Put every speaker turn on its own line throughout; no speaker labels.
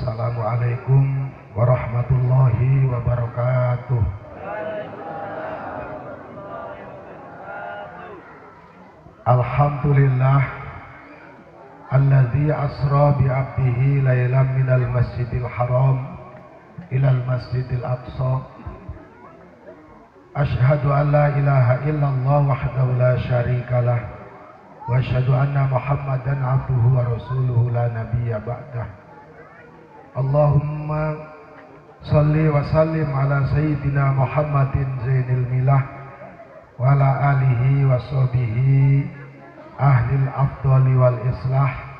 Assalamualaikum warahmatullahi wabarakatuh. Alhamdulillah alladzi asra bi 'abdihi lailan minal masjidil haram ilal masjidil aqsa. Asyhadu an la ilaha illallah wahdahu la syarikalah wa asyhadu anna Muhammadan 'abduhu wa rasuluhu la nabiyya ba'dah. Allahumma salli wa sallim ala sayyidina Muhammadin zainil milah wa ala alihi wa sahbihi ahlil afdali wal islah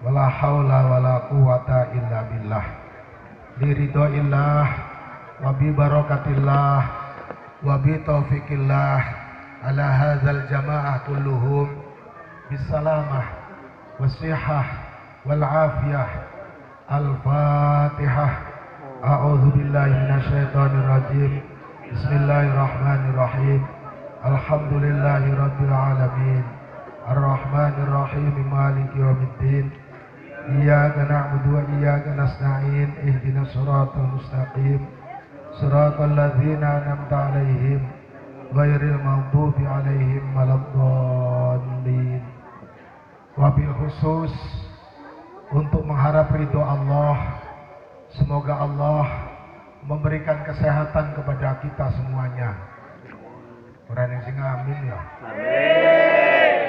wa la hawla wa la quwata illa billah li ridhoillah wa bi barakatillah wa bi taufiqillah ala hadzal jamaah kulluhum bisalamah wasihah wal afiyah. Al-Fatihah. A'udzu billahi minasyaitonir rajim. Bismillahirrahmanirrahim. Alhamdulillahi rabbil alamin. Arrahmanir rahim maliki yaumiddin. Iyyaka na'budu wa iyyaka nasta'in. Ihdinas siratal mustaqim. Siratal ladzina an'amta 'alaihim ghairil maghdubi 'alaihim waladdallin. Wabil khusus untuk mengharap ridho Allah, semoga Allah memberikan kesehatan kepada kita semuanya. Orang yang sing amin ya. Amin.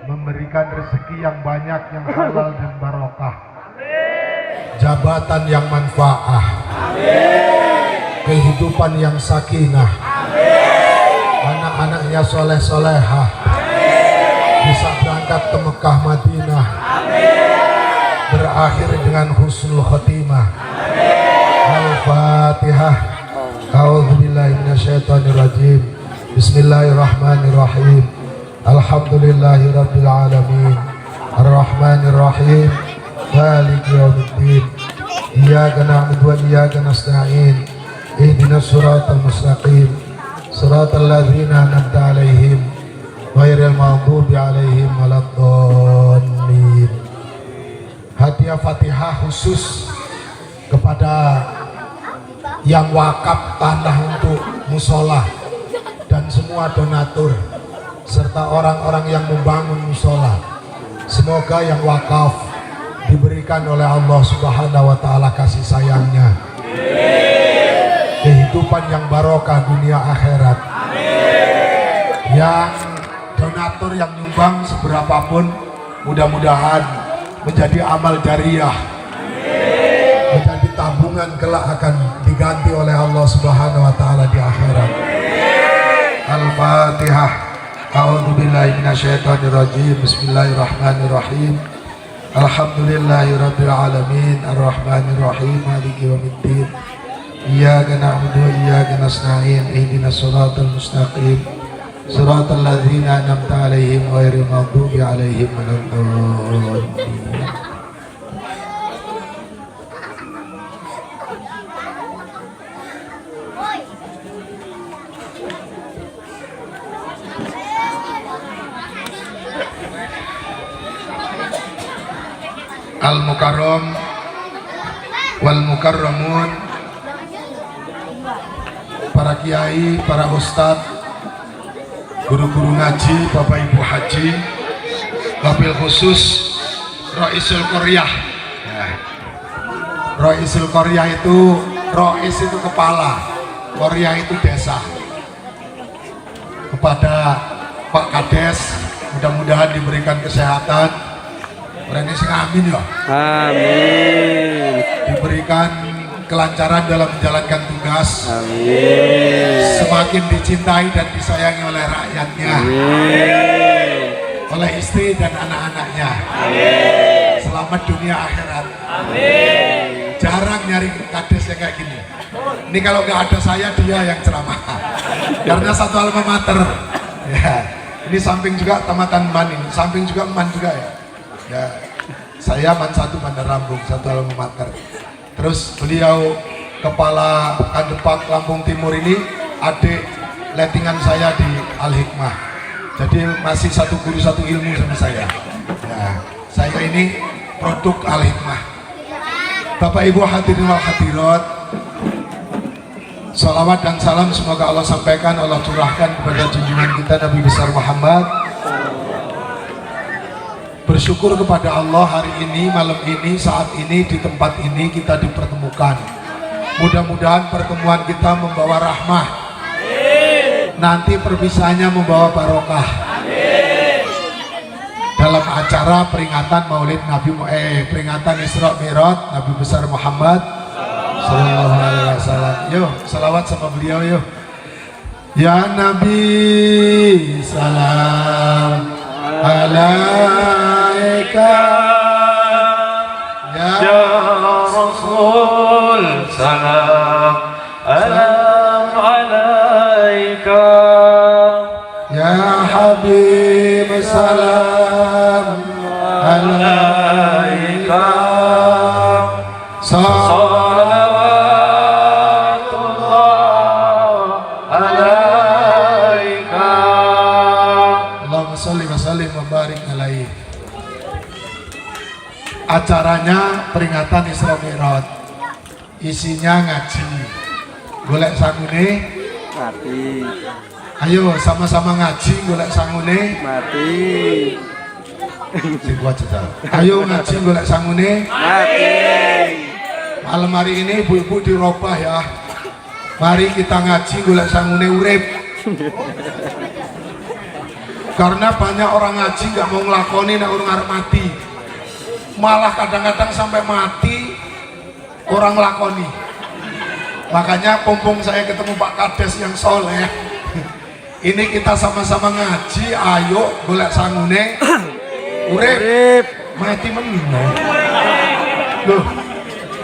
Memberikan rezeki yang banyak, yang halal dan barokah. Amin. Jabatan yang manfaah. Amin. Kehidupan yang sakinah. Amin. Anak-anaknya soleh-solehah. Amin. Bisa berangkat ke Mekah Madinah. Amin. Berakhir dengan husnul khotimah. Al-Fatihah. A'udzubillahi minasyaitonir rajim. Bismillahirrahmanirrahim. Alhamdulillahi rabbil alamin. Arrahmanir rahim. Maliki yaumiddin. Iyyaka na'budu wa iyyaka nasta'in. Ihdinas siratal mustaqim. Siratal ladzina an'amta 'alaihim ghairil maghdubi 'alaihim waladdallin. Hadiah Fatihah khusus kepada yang wakaf tanah untuk musola dan semua donatur serta orang-orang yang membangun musola. Semoga yang wakaf diberikan oleh Allah Subhanahu wa taala kasih sayangnya, kehidupan yang barokah dunia akhirat. Yang donatur yang nyumbang seberapapun mudah-mudahan menjadi amal jariah, menjadi tabungan kelak akan diganti oleh Allah Subhanahu wa taala di akhirat. Al-Fatihah. A'udzubillahi minasyaitonir rajim. Bismillahirrahmanirrahim. Alhamdulillahi rabbil alamin. Arrahmanir rahim. Maliki yaumiddin. Iyyaka na'budu wa iyyaka nasta'in. Ihdinas siratal mustaqim. Siratal ladzina an'amta 'alaihim ghairil maghdubi 'alaihim waladdallin. Al-Mukarram wal Mukarramun, para kiai, para ustadz, guru-guru ngaji, bapak ibu haji, wabil khusus Roisul Koryah. Roisul Koryah itu, Rois itu kepala, Koryah itu desa. Kepada Pak Kades, mudah-mudahan diberikan kesehatan. Orang ini amin ya. Amin. Diberikan kelancaran dalam menjalankan tugas. Amin. Semakin dicintai dan disayangi oleh rakyatnya. Amin. Oleh istri dan anak-anaknya. Amin. Selamat dunia akhirat. Amin. nyari kades yang kayak gini. Ini kalau nggak ada saya, dia yang ceramah. Karena satu alma mater. Ya, ini samping juga tamatan Man ini, samping juga Man juga ya. Ya, saya Man 1 Bandar Lampung, satu alma mater. Terus beliau kepala Kandepak Lampung Timur ini adik lettingan saya di Al Hikmah. Jadi masih satu guru satu ilmu sama saya. Ya, saya ini produk Al Hikmah. Bapak Ibu hadirin wal hadirat, salawat dan salam semoga Allah sampaikan, Allah curahkan kepada junjungan kita Nabi besar Muhammad. Bersyukur kepada Allah hari ini, malam ini, saat ini, di tempat ini kita dipertemukan. Mudah-mudahan pertemuan kita membawa rahmah. Nanti perpisahannya membawa barokah. Dalam acara peringatan Maulid Nabi peringatan Isra Mi'raj Nabi besar Muhammad sallallahu alaihi wasallam. Yuk, salawat sama beliau yuk. Ya Nabi salam alaika, ya
Rasul salam alaika,
ya Habib salam alaika,
salawatullah alaika.
Allahumma sholli wa sallim wa barik alaihi. Acaranya peringatan Isra Mi'raj, isinya ngaji, golek sangune
Mati,
ayo sama-sama ngaji, golek sangune
mati,
sing kuat cedak. Ayo ngaji golek sangune
mati.
malam hari ini. Ibu-ibu dirobah ya, mari kita ngaji golek sangune urip. Karena banyak orang ngaji nggak mau ngelakoni nek urung arep mati, malah kadang-kadang sampai mati orang lakoni. Makanya pompong saya ketemu Pak Kades yang soleh, ini kita sama-sama ngaji, ayo golek sangune urip, mati meneh. Loh,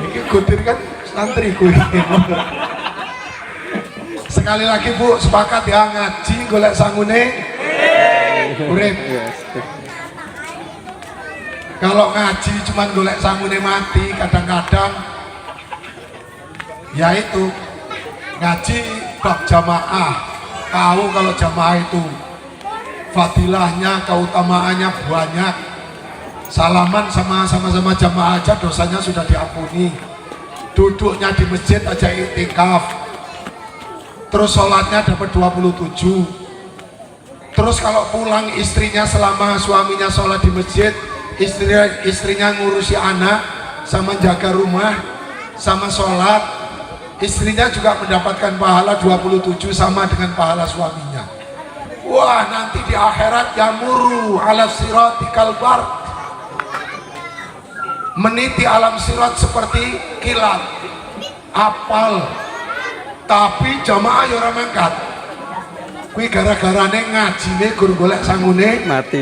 ini kudir kan santri kudir. Sekali lagi Bu, sepakat ya, ngaji golek sangune urip. Kalau ngaji cuman golek sangune mati, kadang-kadang ya itu ngaji bab jamaah. Tahu kalau jamaah itu fadilahnya, keutamaannya banyak. Salaman sama-sama jamaah aja dosanya sudah diampuni. Duduknya di masjid aja iktikaf. Terus sholatnya dapat 27. Terus kalau pulang istrinya selama suaminya sholat di masjid, istrinya ngurusi anak sama jaga rumah sama sholat, istrinya juga mendapatkan pahala 27 sama dengan pahala suaminya. Wah, nanti di akhirat yamuru ala siratikal bar, meniti alam sirat seperti kilat apal. Tapi jamaah ya ora mangkat. Kuwi gara-garane ngajine gur golek sangune
Mati.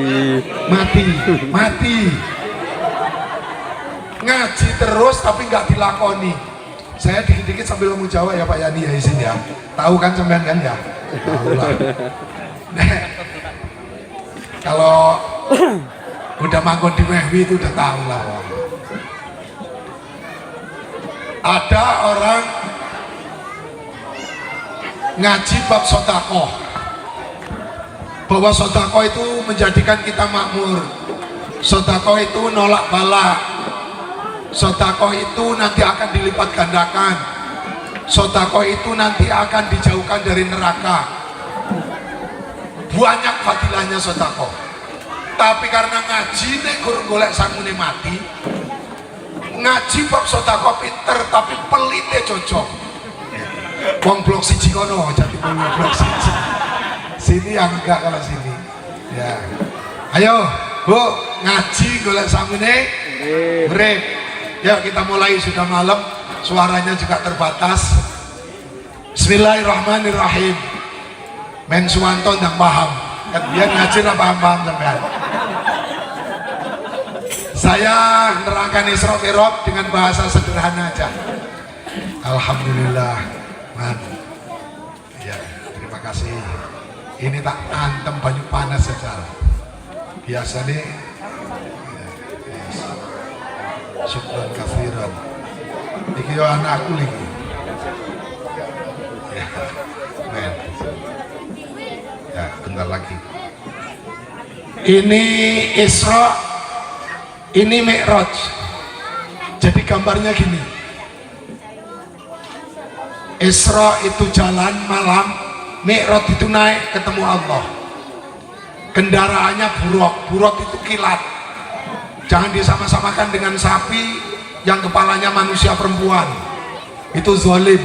Ngaji terus tapi nggak dilakoni. Saya dikit-dikit sambil ngomong Jawa ya Pak Yani ya di sini ya. Tahu kan sampean kan ya? Tahu lah. Nah, kalau udah manggon di Mehwi itu udah tahu lah. Ada orang ngaji bab sodakoh, bahwa sodakoh itu menjadikan kita makmur, sodakoh itu nolak bala, sodakoh itu nanti akan dilipat gandakan, sodakoh itu nanti akan dijauhkan dari neraka. Banyak fadilahnya sodakoh. Tapi karena ngaji nek gurung golek sangune mati, ngaji bab sodakoh pinter tapi pelite cocok. Wong blok siji kono, jati blok siji. Sini yang enggak kalau sini. Ya. Ayo, Bu, ngaji golek sangune urip. Ya, kita mulai, sudah malam, suaranya juga terbatas. Bismillahirrahmanirrahim. Men Suwanto ndang paham. Kan biar ngaji ra paham-paham sampean. Saya nerangkan Isra Mi'raj dengan bahasa sederhana aja. Alhamdulillah, man. Ya, terima kasih. Ini tak antem banyu panas saja. Biasa nih. Yes. Syukran kafiran. Iki yo anakku lagi. Ya, men. Ya, bentar lagi. Ini Isra, ini Mi'raj. Jadi gambarnya gini. Isra itu jalan malam, Mi'raj itu naik ketemu Allah. Kendaraannya buruk itu kilat. Jangan disama-samakan dengan sapi yang kepalanya manusia perempuan. Itu zalim.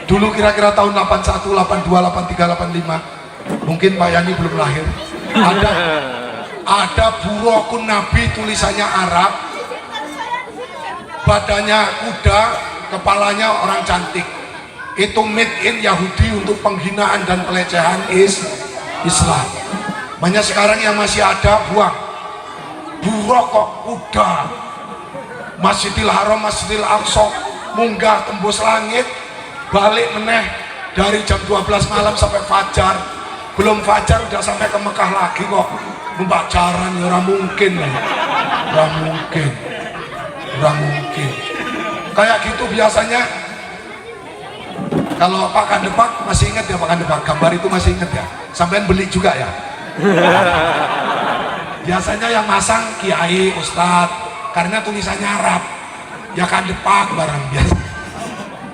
Dulu kira-kira tahun 81, 82, 83, 85. Mungkin Pak Yani belum lahir. Ada burukun Nabi, tulisannya Arab, badannya kuda, kepalanya orang cantik. Itu made in Yahudi untuk penghinaan dan pelecehan Islam. Banyak sekarang yang masih ada buang buruk kok kuda, Masjidil Haram, Masjidil Aqsa, munggah tembus langit, balik meneh dari jam 12 malam sampai fajar. Belum fajar udah sampai ke Mekah lagi kok membacaran. Ya orang mungkin, orang mungkin kayak gitu biasanya. Kalau Pak Kandepak masih ingat ya, Pak Kandepak gambar itu masih ingat ya, sampean beli juga ya. Biasanya yang masang kiai, ustadz, karena tulisannya Arab ya Kandepak barang biasa.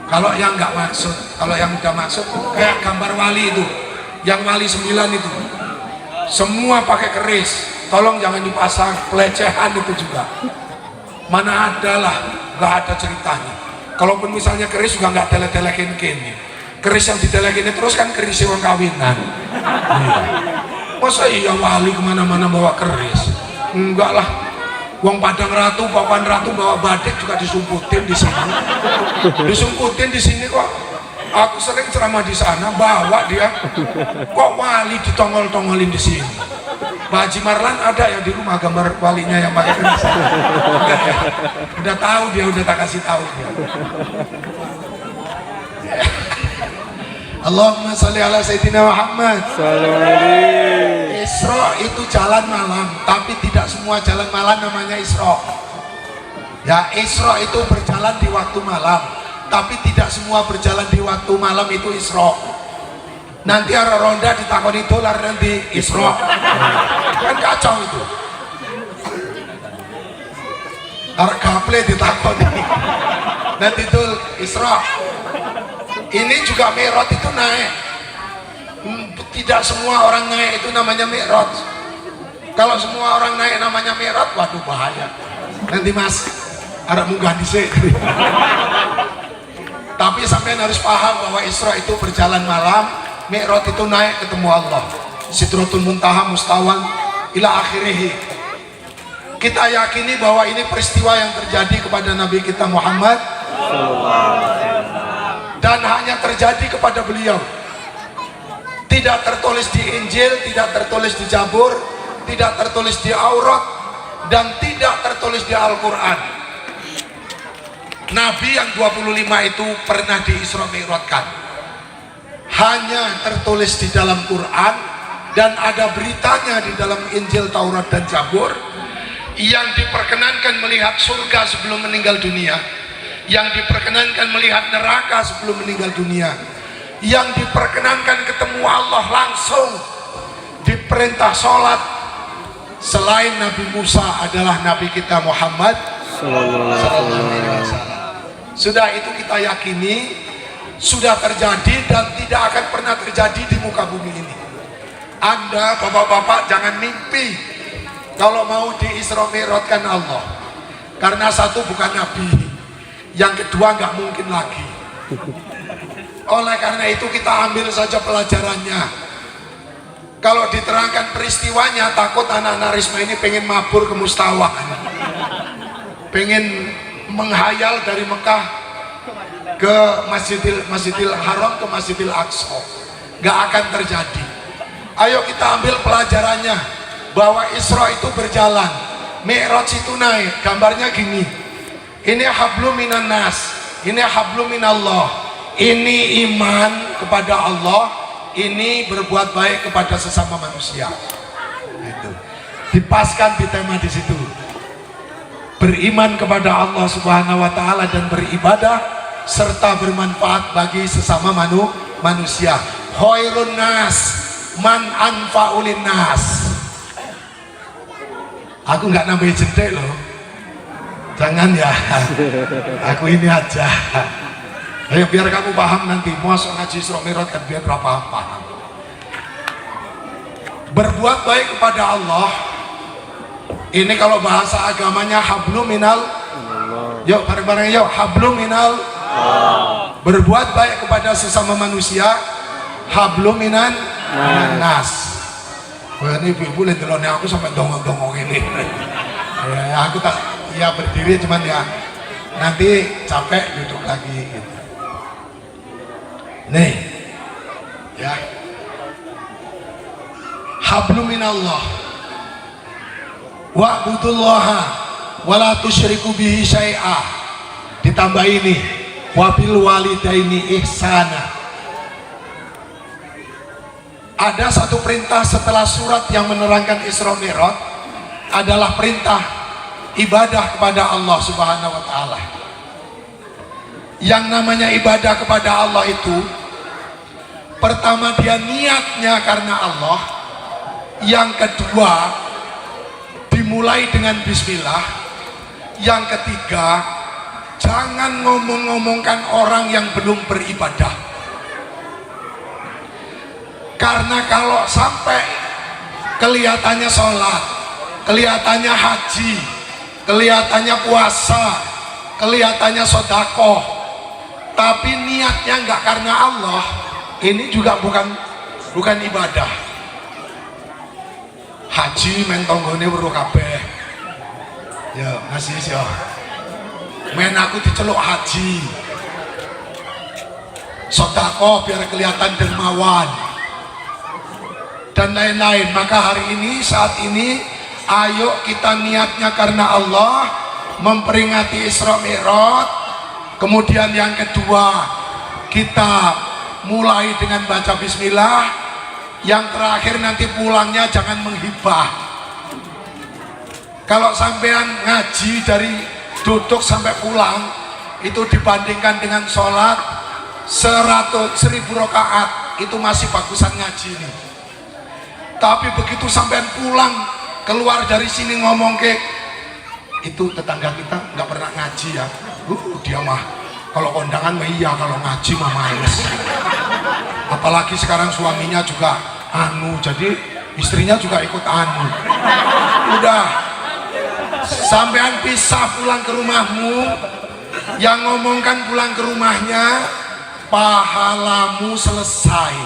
Kalau yang nggak maksud, kalau yang udah maksud kayak gambar wali itu, yang wali 9 itu semua pakai keris, tolong jangan dipasang, pelecehan itu juga. Mana ada lah, nggak ada ceritanya. Kalaupun misalnya keris juga nggak tele-telekin kini. Keris yang ditelekin terus kan keris yang kawinan. Masa iya wali kemana-mana bawa keris? Enggak lah. Wong Padang Ratu, Papan Ratu bawa batik juga disumputin di sini. Disumputin di sini kok. Aku sering ceramah di sana, bawa dia. Kok wali ditongol-tongolin di sini? Pak Haji Marlan ada ya di rumah gambar walinya yang pakai keris. Udah tahu dia, udah tak kasih tahu dia. Allahumma sholli ala Sayyidina Muhammad. Isra itu jalan malam, tapi tidak semua jalan malam namanya Isra. Ya, Isra itu berjalan di waktu malam, tapi tidak semua berjalan di waktu malam itu Isra. Nanti ada ronda ditakoni dolar nanti Isra. Kan kacau itu. Arek gaple ditakoni. Nanti itu Isra. Ini juga Mi'raj itu naik. Tidak semua orang naik itu namanya Mi'raj. Kalau semua orang naik namanya Mi'raj, waduh bahaya. Nanti Mas, ada munggah dhisik. Tapi sampean harus paham bahwa Isra itu berjalan malam, Mi'raj itu naik ketemu Allah. Sidratul Muntaha, Mustawan ila akhirih. Kita yakini bahwa ini peristiwa yang terjadi kepada Nabi kita Muhammad, dan hanya terjadi kepada beliau. Tidak tertulis di Injil, tidak tertulis di Zabur, tidak tertulis di Aurat, dan tidak tertulis di Al-Quran. Nabi yang 25 itu pernah di-Isra Mi'rajkan. Hanya tertulis di dalam Quran, dan ada beritanya di dalam Injil, Taurat, dan Zabur, yang diperkenankan melihat surga sebelum meninggal dunia, yang diperkenankan melihat neraka sebelum meninggal dunia, yang diperkenankan ketemu Allah langsung, diperintah sholat. Selain Nabi Musa adalah Nabi kita Muhammad sallallahu alaihi wasallam. Sudah itu kita yakini sudah terjadi dan tidak akan pernah terjadi di muka bumi ini. Anda bapak-bapak jangan mimpi kalau mau di-Isra Mi'rajkan Allah, karena satu bukan Nabi, yang kedua nggak mungkin lagi. Oleh karena itu kita ambil saja pelajarannya. Kalau diterangkan peristiwanya, takut anak-anak Risma ini pengen mabur ke Mustawah, pengen menghayal dari Mekah ke Masjidil Haram ke Masjidil Aqsa. Nggak akan terjadi. Ayo kita ambil pelajarannya bahwa Isra itu berjalan, Mi'raj itu naik. Gambarnya gini, ini hablum minan nas, Ini hablum minallah. Ini iman kepada Allah, ini berbuat baik kepada sesama manusia. Itu. Dipaskan di tema di situ. Beriman kepada Allah Subhanahu wa taala dan beribadah serta bermanfaat bagi sesama manusia. Khairun nas man anfa'ulin nas. Aku nggak nambahin jendek loh. Jangan ya. Aku ini aja. Ayo biar kamu paham nanti. Masuk ngaji Isra Mi'raj kan biar paham. Berbuat baik kepada Allah. Ini kalau bahasa agamanya hablum minal. Yuk bareng-bareng yuk, hablum minal. Berbuat baik kepada sesama manusia, hablum minan nas. Wah ini ibu lendelone aku sampai dongong-dongong ini. Ya, aku tak ya berdiri cuman ya nanti capek duduk lagi gitu. Nih ya, hablum minallah wa'budullaha wala tusyriku bihi syai'ah. Ditambah ini wabil walidaini ihsana. Ada satu perintah setelah surat yang menerangkan Isra Mi'raj adalah perintah ibadah kepada Allah Subhanahu wa taala. Yang namanya ibadah kepada Allah itu pertama dia niatnya karena Allah, yang kedua dimulai dengan bismillah, yang ketiga jangan ngomong-ngomongkan orang yang belum beribadah. Karena kalau sampai kelihatannya sholat, kelihatannya haji, kelihatannya puasa, kelihatannya sedekah, tapi niatnya nggak karena Allah, ini juga bukan ibadah. Haji mentonggone weruh kabeh. Ya, ngasih ya. Men aku diceluk haji. Sedekah biar kelihatan dermawan. Dan lain-lain. Maka hari ini, saat ini, ayo kita niatnya karena Allah, memperingati Isra Mi'raj. Kemudian yang kedua, kita mulai dengan baca bismillah. Yang terakhir nanti pulangnya jangan menghibah. Kalau sampean ngaji dari duduk sampai pulang, itu dibandingkan dengan sholat 1000 rakaat, itu masih bagusan ngaji nih. Tapi begitu sampean pulang, keluar dari sini ngomong ke itu tetangga kita nggak pernah ngaji ya, dia mah kalau kondangan mah iya, kalau ngaji mah males. Apalagi sekarang suaminya juga jadi istrinya juga ikut udah sampean pisah pulang ke rumahmu, yang ngomongkan pulang ke rumahnya pahalamu selesai,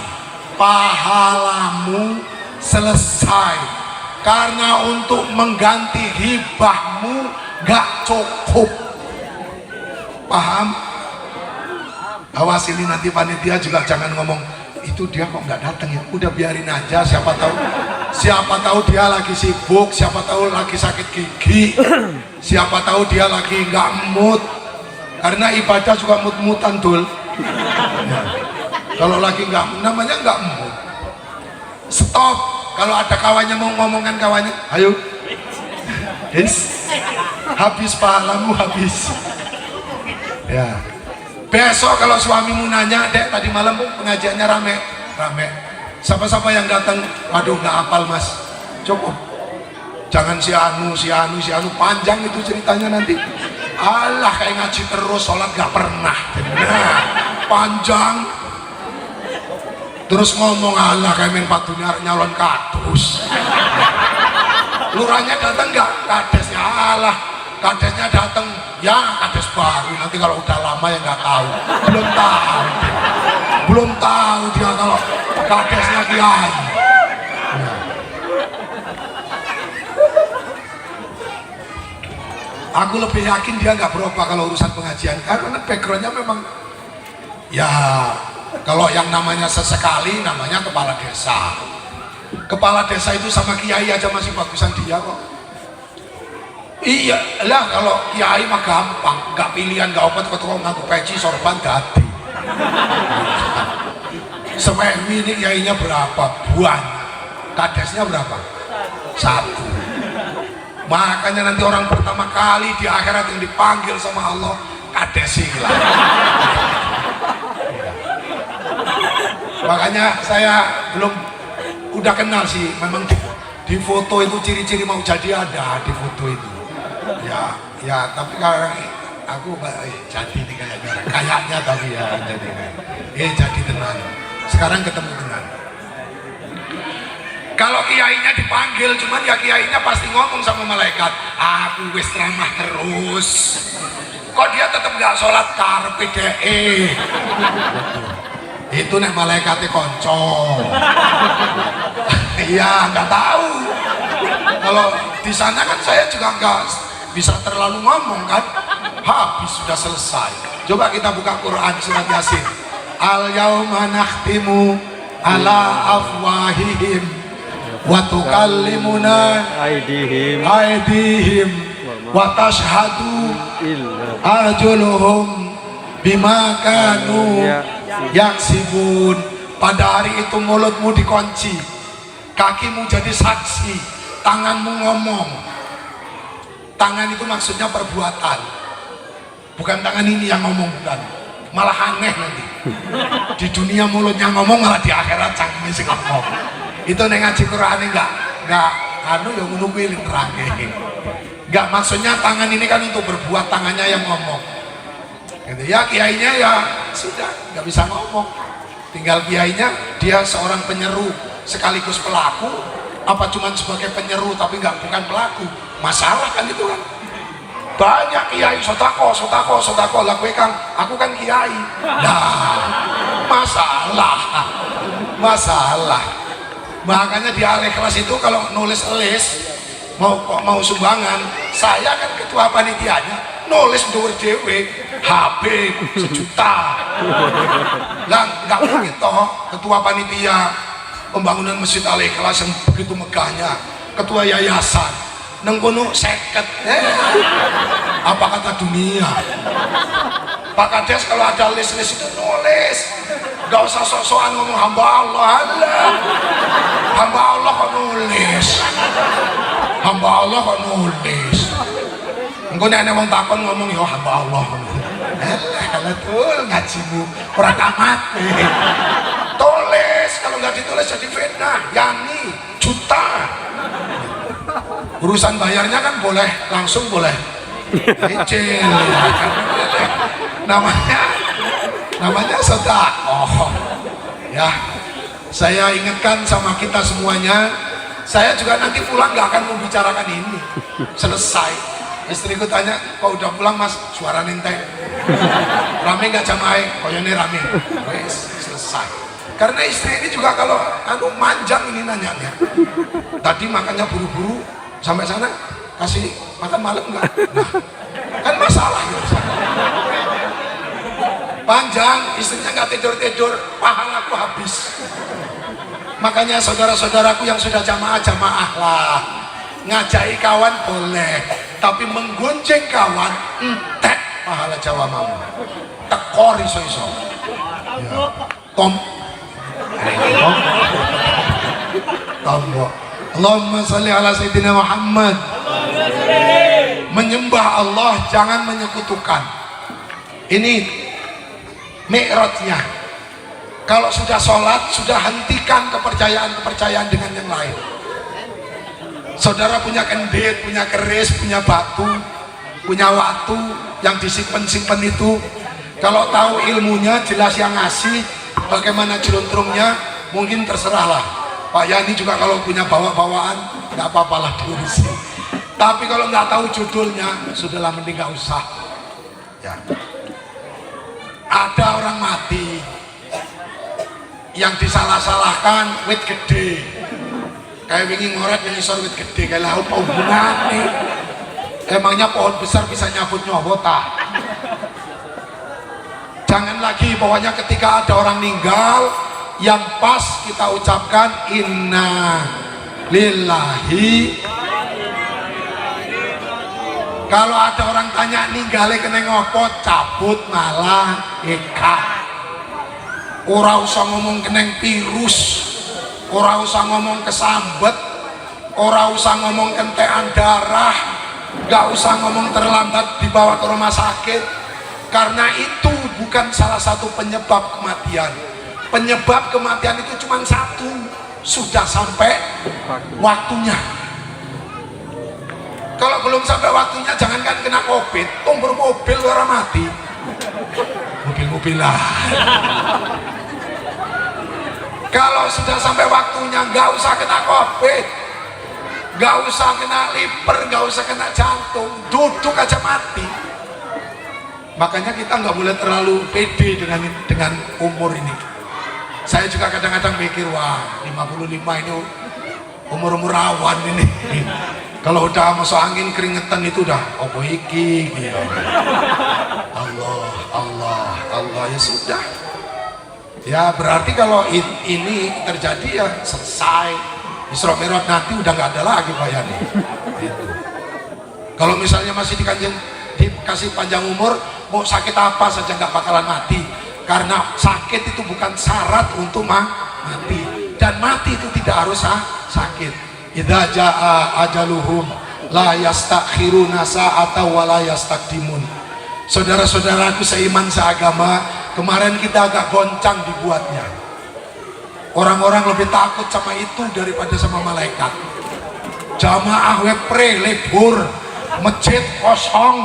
pahalamu selesai. Karena untuk mengganti hibahmu gak cukup. Paham? Awas ini nanti panitia juga jangan ngomong itu dia kok nggak datang ya, udah biarin aja, siapa tahu dia lagi sibuk, siapa tahu lagi sakit gigi, siapa tahu dia lagi nggak mood, karena ibadah juga mood-moodan dul ya. Kalau lagi namanya nggak mood, stop. Kalau ada kawannya mau ngomongkan kawannya, ayo habis pahalamu habis ya. Besok kalau suamimu nanya, dek tadi malam pengajiannya rame, siapa-siapa yang datang, waduh nggak hafal mas, cukup, jangan si anu panjang itu ceritanya nanti. Allah kayak ngaji terus, sholat nggak pernah, nah, panjang. Terus ngomong Allah kayak main patunya nyalon kadus. Lurahnya datang nggak? Kadesnya Allah, kadesnya datang ya kades baru. Nanti kalau udah lama ya nggak tahu. Belum tahu dia kalau kadesnya kiai. Ya. Aku lebih yakin dia nggak berubah kalau urusan pengajian, karena backgroundnya memang ya. Kalau yang namanya sesekali namanya kepala desa. Kepala desa itu sama kiai aja masih bagusan dia kok. Iya lah, kalau kiai mah gampang, nggak pilihan, nggak obat ketua ngaku peci sorban dadi. Sememi ini kiainya berapa? Banyak. Kadesnya berapa? 1. Makanya nanti orang pertama kali di akhirat yang dipanggil sama Allah kadesi lah. Makanya saya belum udah kenal sih, memang di foto itu ciri-ciri mau jadi ada di foto itu. Ya tapi kalau aku jadi nih kayaknya tapi ya jadi tenang. Sekarang ketemu tenang. Kalau kiainya dipanggil, cuman ya kiainya pasti ngomong sama malaikat, aku wis ramah terus. Kok dia tetap nggak sholat karpe deh? Itu nih malaikatnya konco. Iya nggak tahu. Kalau di sana kan saya juga nggak bisa terlalu ngomong kan, habis sudah selesai. Coba kita buka Quran surat Yasin. Al yauma nakhtimu ala afwahihim wa tukallimuna aydihim wa tashhadu arjuluhum bima kanu yaksibun. Pada hari itu mulutmu dikunci, kakimu jadi saksi, tanganmu ngomong. Tangan itu maksudnya perbuatan, bukan tangan ini yang ngomong, bukan, malah aneh nanti. Di dunia mulutnya ngomong, malah di akhirat cangkemnya sih ngomong. Itu nih ngaji Quran enggak anu yang menunggu terang. Enggak, maksudnya tangan ini kan untuk berbuat, tangannya yang ngomong. Gitu ya, kiainya ya sudah nggak bisa ngomong, tinggal kiainya dia seorang penyeru sekaligus pelaku, apa cuman sebagai penyeru tapi bukan pelaku. Masalah kan itu kan, banyak kiai sotako lah kue kang, aku kan kiai. Nah masalah. Makanya di alih kelas itu kalau nulis mau sumbangan, saya kan ketua panitianya, nulis dhuwur dhewe HP 1 juta. Lah nggak mungkin toh ketua panitia pembangunan Masjid Al Ikhlas yang begitu megahnya, ketua yayasan nengkono 50. Apa kata dunia? Pak Kades kalau ada list itu nulis, nggak usah sok-sokan ngomong hamba Allah. Hamba Allah kok nulis, hamba Allah kok nulis. Engko nek ana wong takon ngomong ya hamba Allah. Betul ngajimu ora tamat. Tulis, kalau nggak ditulis jadi fitnah, yani juta. Urusan bayarnya kan boleh langsung, boleh cicil. Namanya sedekah. Ya, saya ingatkan sama kita semuanya, saya juga nanti pulang nggak akan membicarakan ini. Selesai. Istriku tanya, kok udah pulang mas, suara nenteng rame nggak jamaah? Koyone rame. Wes, selesai. Karena istri ini juga kalau manjang ini nanyanya, tadi makannya buru-buru sampai sana, kasih makan malam nggak? Nah, kan masalah gitu. Panjang, istrinya nggak tidur, pahalaku habis. Makanya saudara-saudaraku yang sudah jamaah lah, ngajai kawan boleh, tapi menggonceng kawan entek pahala Jawa mau tekor iso ya. Tombok Allahumma sholli ala sayyidina Muhammad. Menyembah Allah jangan menyekutukan. Ini mi'rajnya. Kalau sudah sholat, sudah hentikan kepercayaan dengan yang lain. Saudara punya kendit, punya keris, punya batu, punya waktu yang disimpan itu, kalau tahu ilmunya jelas yang ngasih, bagaimana jeluntrungnya mungkin terserahlah. Pak Yani juga kalau punya bawaan nggak apa-apalah diurusi. Tapi kalau nggak tahu judulnya, sudahlah mending nggak usah. Ya. Ada orang mati yang disalah-salahkan wit gede. Kayak wingi ngoret yang isor wit gede, kayak lah apa hubungannya? Emangnya pohon besar bisa nyabut nyawa tak? Jangan lagi, pokoknya ketika ada orang meninggal, yang pas kita ucapkan inna lillahi Kalau ada orang tanya ninggale kene ngopo, cabut malah ikat. Ora usah ngomong keneng virus, ora usah ngomong kesambet, ora usah ngomong kentean darah, gak usah ngomong terlambat dibawa ke rumah sakit, karena itu bukan salah satu penyebab kematian. Penyebab kematian itu cuma satu, sudah sampai waktunya. Kalau belum sampai waktunya, jangankan kena covid, tumbur mobil orang mati, mobil-mobilan. Kalau sudah sampai waktunya, nggak usah kena covid, nggak usah kena liver, nggak usah kena jantung, duduk aja mati. Makanya kita nggak boleh terlalu pede dengan umur ini. Saya juga kadang-kadang mikir, wah 55 ini umur-umur rawan ini. Kalau udah masuk angin keringetan itu udah opo iki gitu. Allah ya sudah. Ya berarti kalau ini terjadi ya selesai. Isra Mi'raj nanti udah nggak ada lagi bayarnya. Gitu. Kalau misalnya masih dikasih panjang umur, mau sakit apa saja nggak bakalan mati. Karena sakit itu bukan syarat untuk mati. Dan mati itu tidak harus sakit. Idza jaa ajaluhum la yastakhiruna sa'ata wa la yastaqdimun. Saudara-saudaraku seiman seagama, kemarin kita agak goncang dibuatnya. Orang-orang lebih takut sama itu daripada sama malaikat. Jamaah wepre lebur, masjid kosong,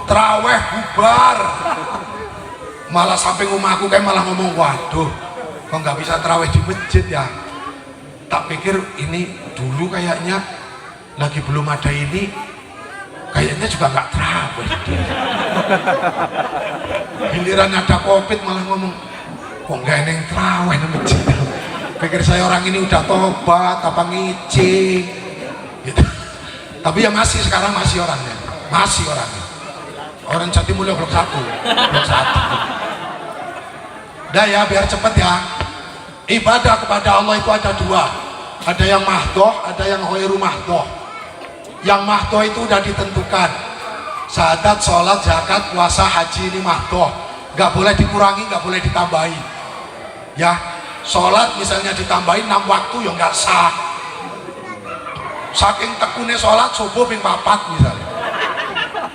traweh bubar. Malah sampai rumahku kayak malah ngomong, waduh kok nggak bisa traweh di masjid ya. Tak pikir ini dulu kayaknya lagi belum ada ini, kayaknya juga nggak terawih. Giliran ada covid malah ngomong, kok nggak ada yang terawih di masjid. Pikir saya orang ini udah tobat apa ngicing gitu. Tapi ya masih, sekarang masih orangnya, orang Jatimulyo blok 1. Dah ya, biar cepet ya. Ibadah kepada Allah itu ada dua, ada yang mahdoh, ada yang ghairu mahdoh. Yang mahdoh itu udah ditentukan, syahadat, sholat, zakat, puasa, haji, ini mahdoh, gak boleh dikurangi, gak boleh ditambahi ya. Sholat misalnya ditambahin 6 waktu ya nggak sah. Saking tekunnya sholat subuh ping 4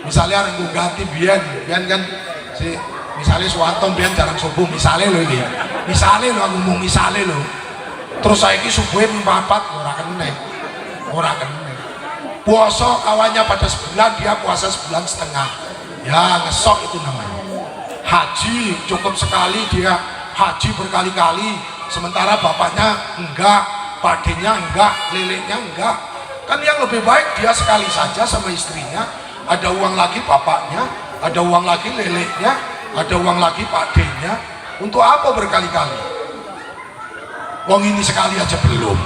misalnya orang ganti bian kan si misalnya suwanto bian jarang subuh misalnya lo ini, misalnya lo ngomong misalnya lo, terus saya ini subuhnya ping 4 orang kene puasa kawannya pada sebulan, dia puasa sebulan setengah ya, ngesok itu namanya. Haji cukup sekali, dia haji berkali-kali, sementara bapaknya enggak, padenya enggak, leleknya enggak. Kan yang lebih baik dia sekali saja sama istrinya, ada uang lagi bapaknya, ada uang lagi leleknya, ada uang lagi padenya. Untuk apa berkali-kali? Uang ini sekali aja belum.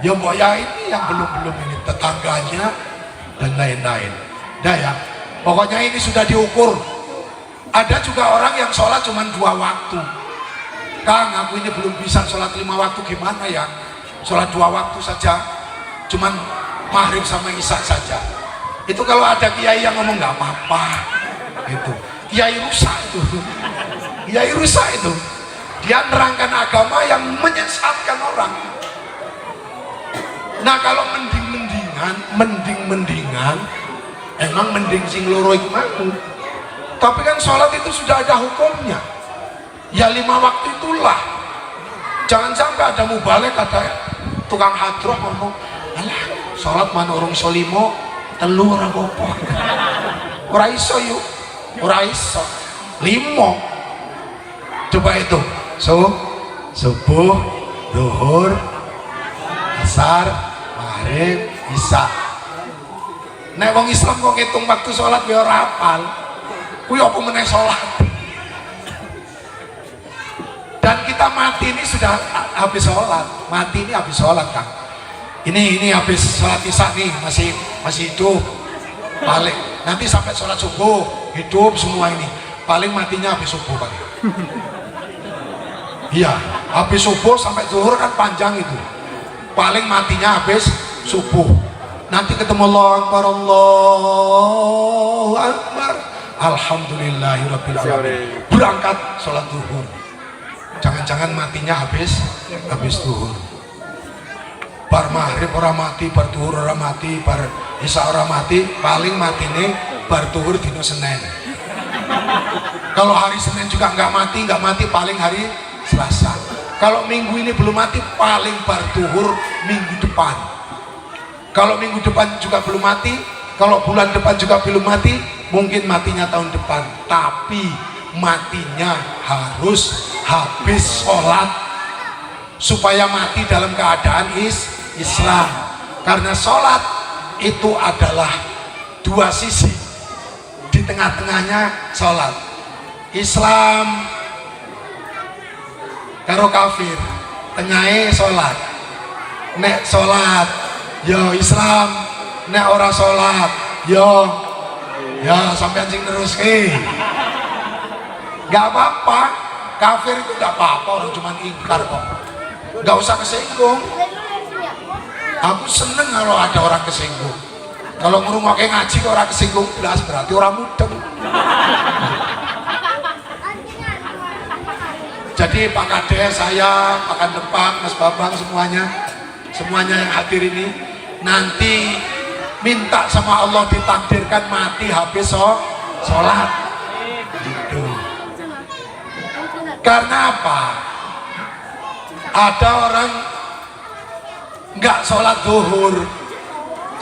Ya mbak ya, ini yang belum ini, tetangganya dan lain-lain. Dah ya, pokoknya ini sudah diukur. Ada juga orang yang sholat cuma 2 waktu. Kang, aku ini belum bisa sholat 5 waktu, gimana ya? Sholat 2 waktu saja, cuman maghrib sama isya saja. Itu kalau ada kiai yang ngomong nggak apa-apa, itu kiai rusak itu. Kiai rusak itu. Dia nerangkan agama yang menyesatkan orang. Nah kalau mending-mendingan, emang mending sing loro iku mau. Tapi kan sholat itu sudah ada hukumnya. Ya 5 waktu itulah. Jangan sampai ada mubalik, ada tukang hadroh ngomong, alah sholat mana orang solimo, telur apa apa. Ora iso yuk, ora iso. 5. Coba itu, subuh, zuhur, asar, maghrib, isya. Nek wong Islam kok ngitung waktu sholat ya ora hafal. Kuwi apa meneh sholat. Dan kita mati ini sudah habis sholat, mati ini habis sholat kan. Ini habis sholat isya nih, masih hidup. Paling nanti sampai sholat subuh hidup semua ini. Paling matinya habis subuh paling. Iya, habis subuh sampai zuhur kan panjang itu. Paling matinya habis subuh. Nanti ketemu Allah Akbar, Allahu Akbar, alhamdulillahirabbil alamin. Berangkat sholat zuhur. Jangan-jangan matinya habis zuhur. Bar maghrib orang mati, bar zuhur orang mati, bar isya orang mati, paling mati nih bar zuhur dino Senin. Kalau hari Senin juga nggak mati paling hari Selasa. Kalau minggu ini belum mati, paling bar zuhur minggu depan. Kalau minggu depan juga belum mati, kalau bulan depan juga belum mati, mungkin matinya tahun depan. Tapi matinya harus habis sholat, supaya mati dalam keadaan Islam. Karena sholat itu adalah dua sisi, di tengah-tengahnya sholat. Islam karo kafir, tengahnya sholat. Nek sholat yo Islam, nek ora sholat yo ya sampean sing terus nggak apa-apa. Kafir itu nggak apa-apa, orang cuma ingkar kok, nggak usah kesinggung. Aku seneng kalau ada orang kesinggung. Kalau ngrungokke ngaji kok orang kesinggung belas, berarti orang mudeng. Jadi Pak Kades, saya, Pak Kandepang, Mas Babang, semuanya yang hadir ini, nanti minta sama Allah ditakdirkan mati habis sholat gitu. Karena apa? Ada orang nggak sholat zuhur.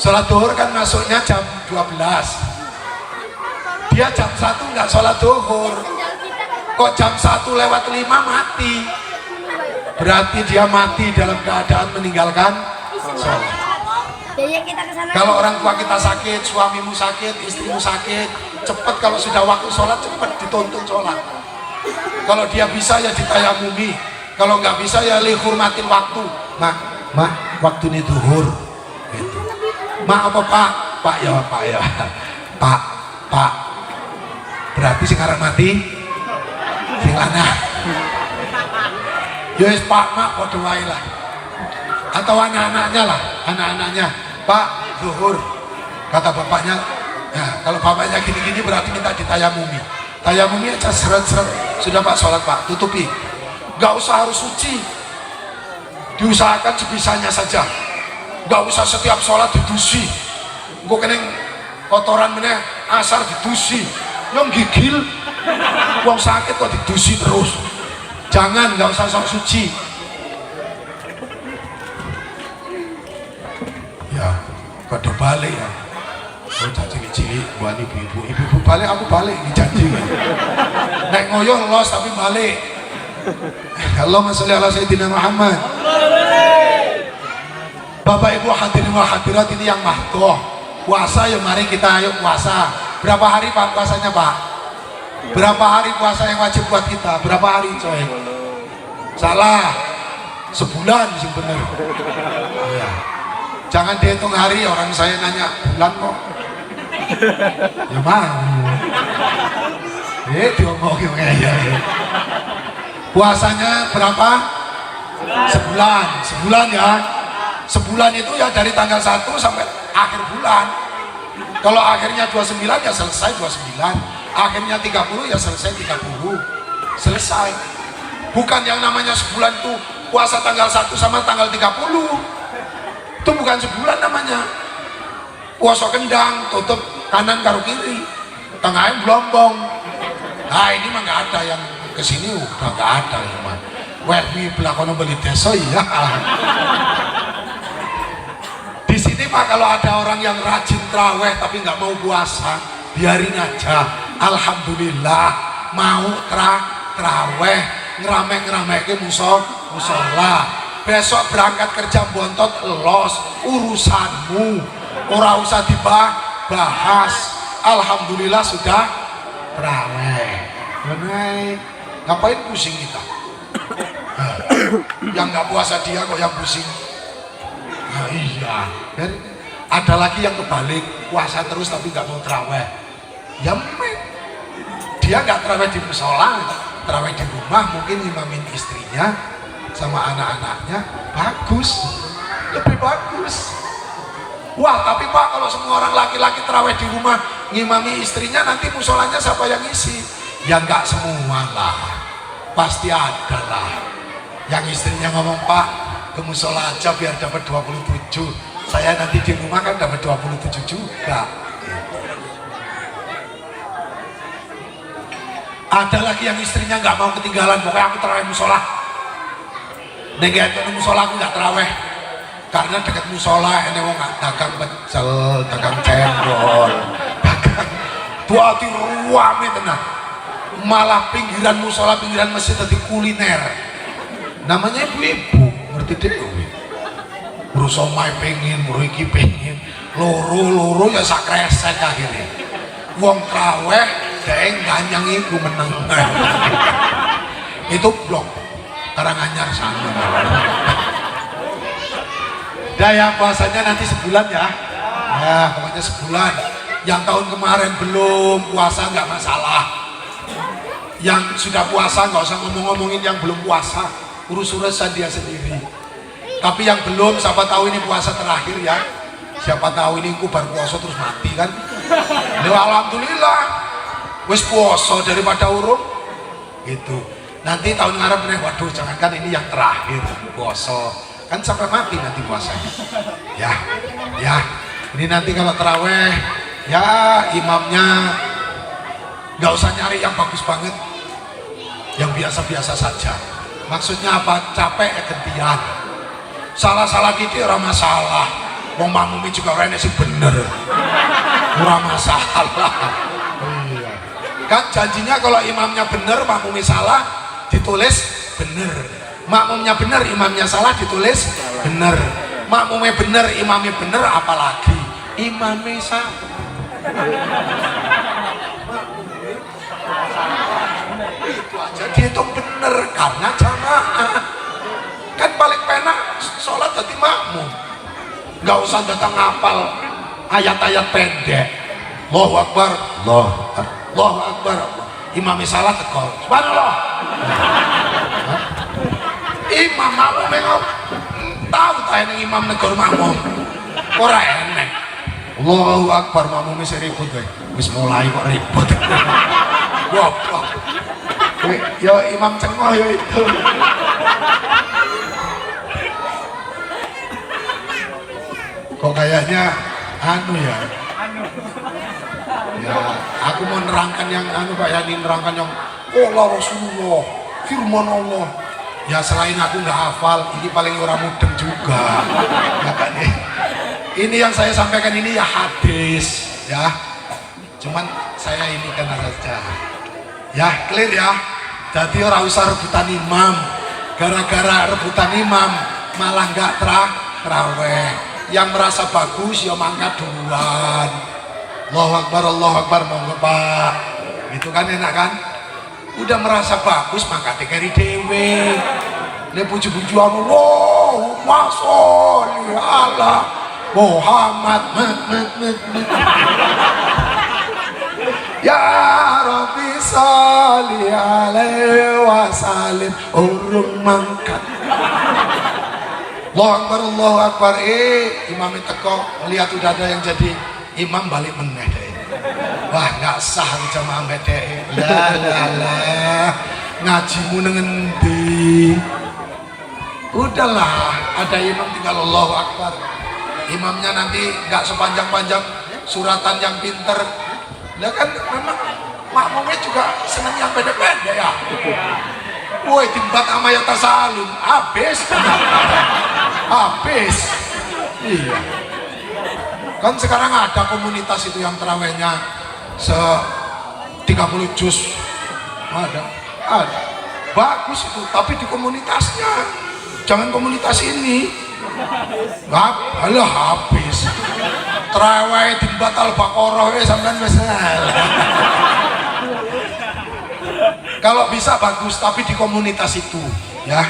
Sholat zuhur kan masuknya jam 12, dia jam 1 nggak sholat zuhur, kok jam 1:05 mati. Berarti dia mati dalam keadaan meninggalkan sholat. Kalau orang tua kita sakit, suamimu sakit, istrimu sakit, cepat kalau sudah waktu sholat, cepat dituntun sholat. Kalau dia bisa ya ditayamumi, kalau nggak bisa ya dihormatin waktu. Mak, waktu ini zuhur gitu. Mak apa pak? Pak ya pak, berarti sekarang mati sing lanang. Ya wis pak, mak padha wae lah. Atau anak-anaknya, Pak zuhur, kata bapaknya. Nah, kalau bapaknya gini-gini berarti minta ditayamumi. Tayamumi aja seret-seret. Sudah Pak, sholat Pak, tutupi. Gak usah harus suci, diusahakan sebisanya saja. Gak usah setiap sholat didusi. Gue kena kotoran meneh asar didusi, yang gigil wong sakit kok didusi terus. Jangan, gak usah sok suci. Ya, pada balik ya. Oh, cilik-cilik, buat ibu-ibu balik, aku balik, ini janji. Nek ngoyo los tapi balik. Allahumma sholli ala sayyidina Muhammad. Bapak Ibu hadirin wal hadirat ini yang mahdoh. Puasa ya, mari kita ayo puasa. Berapa hari Pak puasanya Pak? Berapa hari puasa yang wajib buat kita? Berapa hari coy? Salah, sebulan sih bener. Ya. Jangan dihitung hari, orang saya nanya bulan kok. Ya mau. Diomongin ya. Puasanya berapa? Sebulan ya. Sebulan itu ya dari tanggal 1 sampai akhir bulan. Kalau akhirnya 29 ya selesai 29. Akhirnya 30 ya selesai 30. Selesai. Bukan yang namanya sebulan tuh puasa tanggal 1 sama tanggal 30. Itu bukan sebulan namanya. Puasa kendang, tutup kanan karo kiri, tengahnya belombong. Nah ini mah nggak ada, yang kesini udah nggak ada ya mah. Wih belakono beli desa ya. Di sini Pak, kalau ada orang yang rajin traweh tapi nggak mau puasa, biarin aja. Alhamdulillah, mau traweh ngerame ke musola. Besok berangkat kerja bontot los, urusanmu, ora usah dibahas. Alhamdulillah sudah traweh. Bener, ngapain pusing kita? Yang nggak puasa dia kok yang pusing. Nah, iya. Dan ada lagi yang kebalik, puasa terus tapi nggak mau traweh. Ya dia nggak traweh di musola, traweh di rumah, mungkin imamin istrinya sama anak-anaknya. Bagus, lebih bagus. Wah tapi Pak, kalau semua orang laki-laki terawih di rumah ngimami istrinya, nanti musolanya siapa yang isi? Ya enggak semua lah, pasti ada lah yang istrinya ngomong, Pak ke musola aja biar dapat 27, saya nanti di rumah kan dapat 27 juga. Ada lagi yang istrinya nggak mau ketinggalan, pokoknya aku terawih musola. Nengah itu musola aku nggak terawih, karena dekat musola ini wong dagang pecel, dagang cendol, dagang buati ruame tenang. Malah pinggiran musola, pinggiran masjid tadi kuliner. Namanya ibu-ibu, ngerti deh. Brusomai pengen, muriki pengen, loro ya sakresek akhirnya. Wong terawih, deng ganyang iku menang. Itu blok Karanganyar sana. Daya puasanya nanti sebulan ya. Ya pokoknya sebulan. Yang tahun kemarin belum puasa nggak masalah. Yang sudah puasa nggak usah ngomong-ngomongin yang belum puasa, urus-urusan dia sendiri. Tapi yang belum, siapa tahu ini puasa terakhir ya. Siapa tahu ini aku baru puasa terus mati kan. Ya alhamdulillah, wis puasa daripada urung gitu. Nanti tahun ngarep nih, waduh jangankan ini yang terakhir puasa, kan sampai mati nanti puasanya. Ya ini nanti kalau terawih ya imamnya nggak usah nyari yang bagus banget, yang biasa-biasa saja. Maksudnya apa? Capek gantian, salah-salah gitu ora masalah, wong makmumi juga rene sih bener, ora masalah. Kan janjinya kalau imamnya bener makmumi salah ditulis bener, makmumnya bener imamnya salah ditulis bener, makmumnya bener imamnya bener, apalagi imamnya salah. Itu aja dihitung bener karena jamaah. Kan paling penak sholat jadi makmum, nggak usah datang ngapal ayat-ayat pendek. Allahu Akbar, Allahu Akbar, imamnya salah tekol subhanallah. Imam makmum mengop tahu tanya imam negor makmum ora enek. Allahu Akbar, makmumnya sih ribut wis mulai kok ribut. Goblok. Ya imam cengoh ya itu. Kok kayaknya anu ya. Ya, aku mau nerangkan yang anu Pak Yani, nerangkan yang Allah Rasulullah, firman Allah. Ya selain aku nggak hafal, ini paling orang mudeng juga. Ya kan ya. Ini yang saya sampaikan ini ya hadis ya. Cuman saya ini kan saja. Ya clear ya. Jadi orang usah rebutan imam. Gara-gara rebutan imam malah nggak terawih. Yang merasa bagus ya mangkat duluan. Allahu Akbar, monggo Pak. Itu kan enak kan? Udah merasa bagus maka tekeri dewe. Le puji-pujian Allahumma sholli ala Muhammad. Ya Rabbi sholli alaihi wasallim. Urung mangkat. Allahu Akbar. Imam teko melihat udah ada yang jadi imam, balik meneh deh. Wah nggak sah jamaah bedek. Lah ngajimu nengendi. Udahlah, ada imam tinggal Allahu Akbar. Imamnya nanti nggak sepanjang-panjang suratan yang pinter. Lah kan memang makmumnya juga seneng yang pendek-pendek ya. Woi timbat sama ya tasalun habis. Iya. Kan sekarang ada komunitas itu yang terawihnya 30 juz. Ada. Bagus itu, tapi di komunitasnya. Jangan komunitas ini. Alah habis. Terawih timbat Al-Baqarah sampean wis. Kalau bisa bagus, tapi di komunitas itu ya.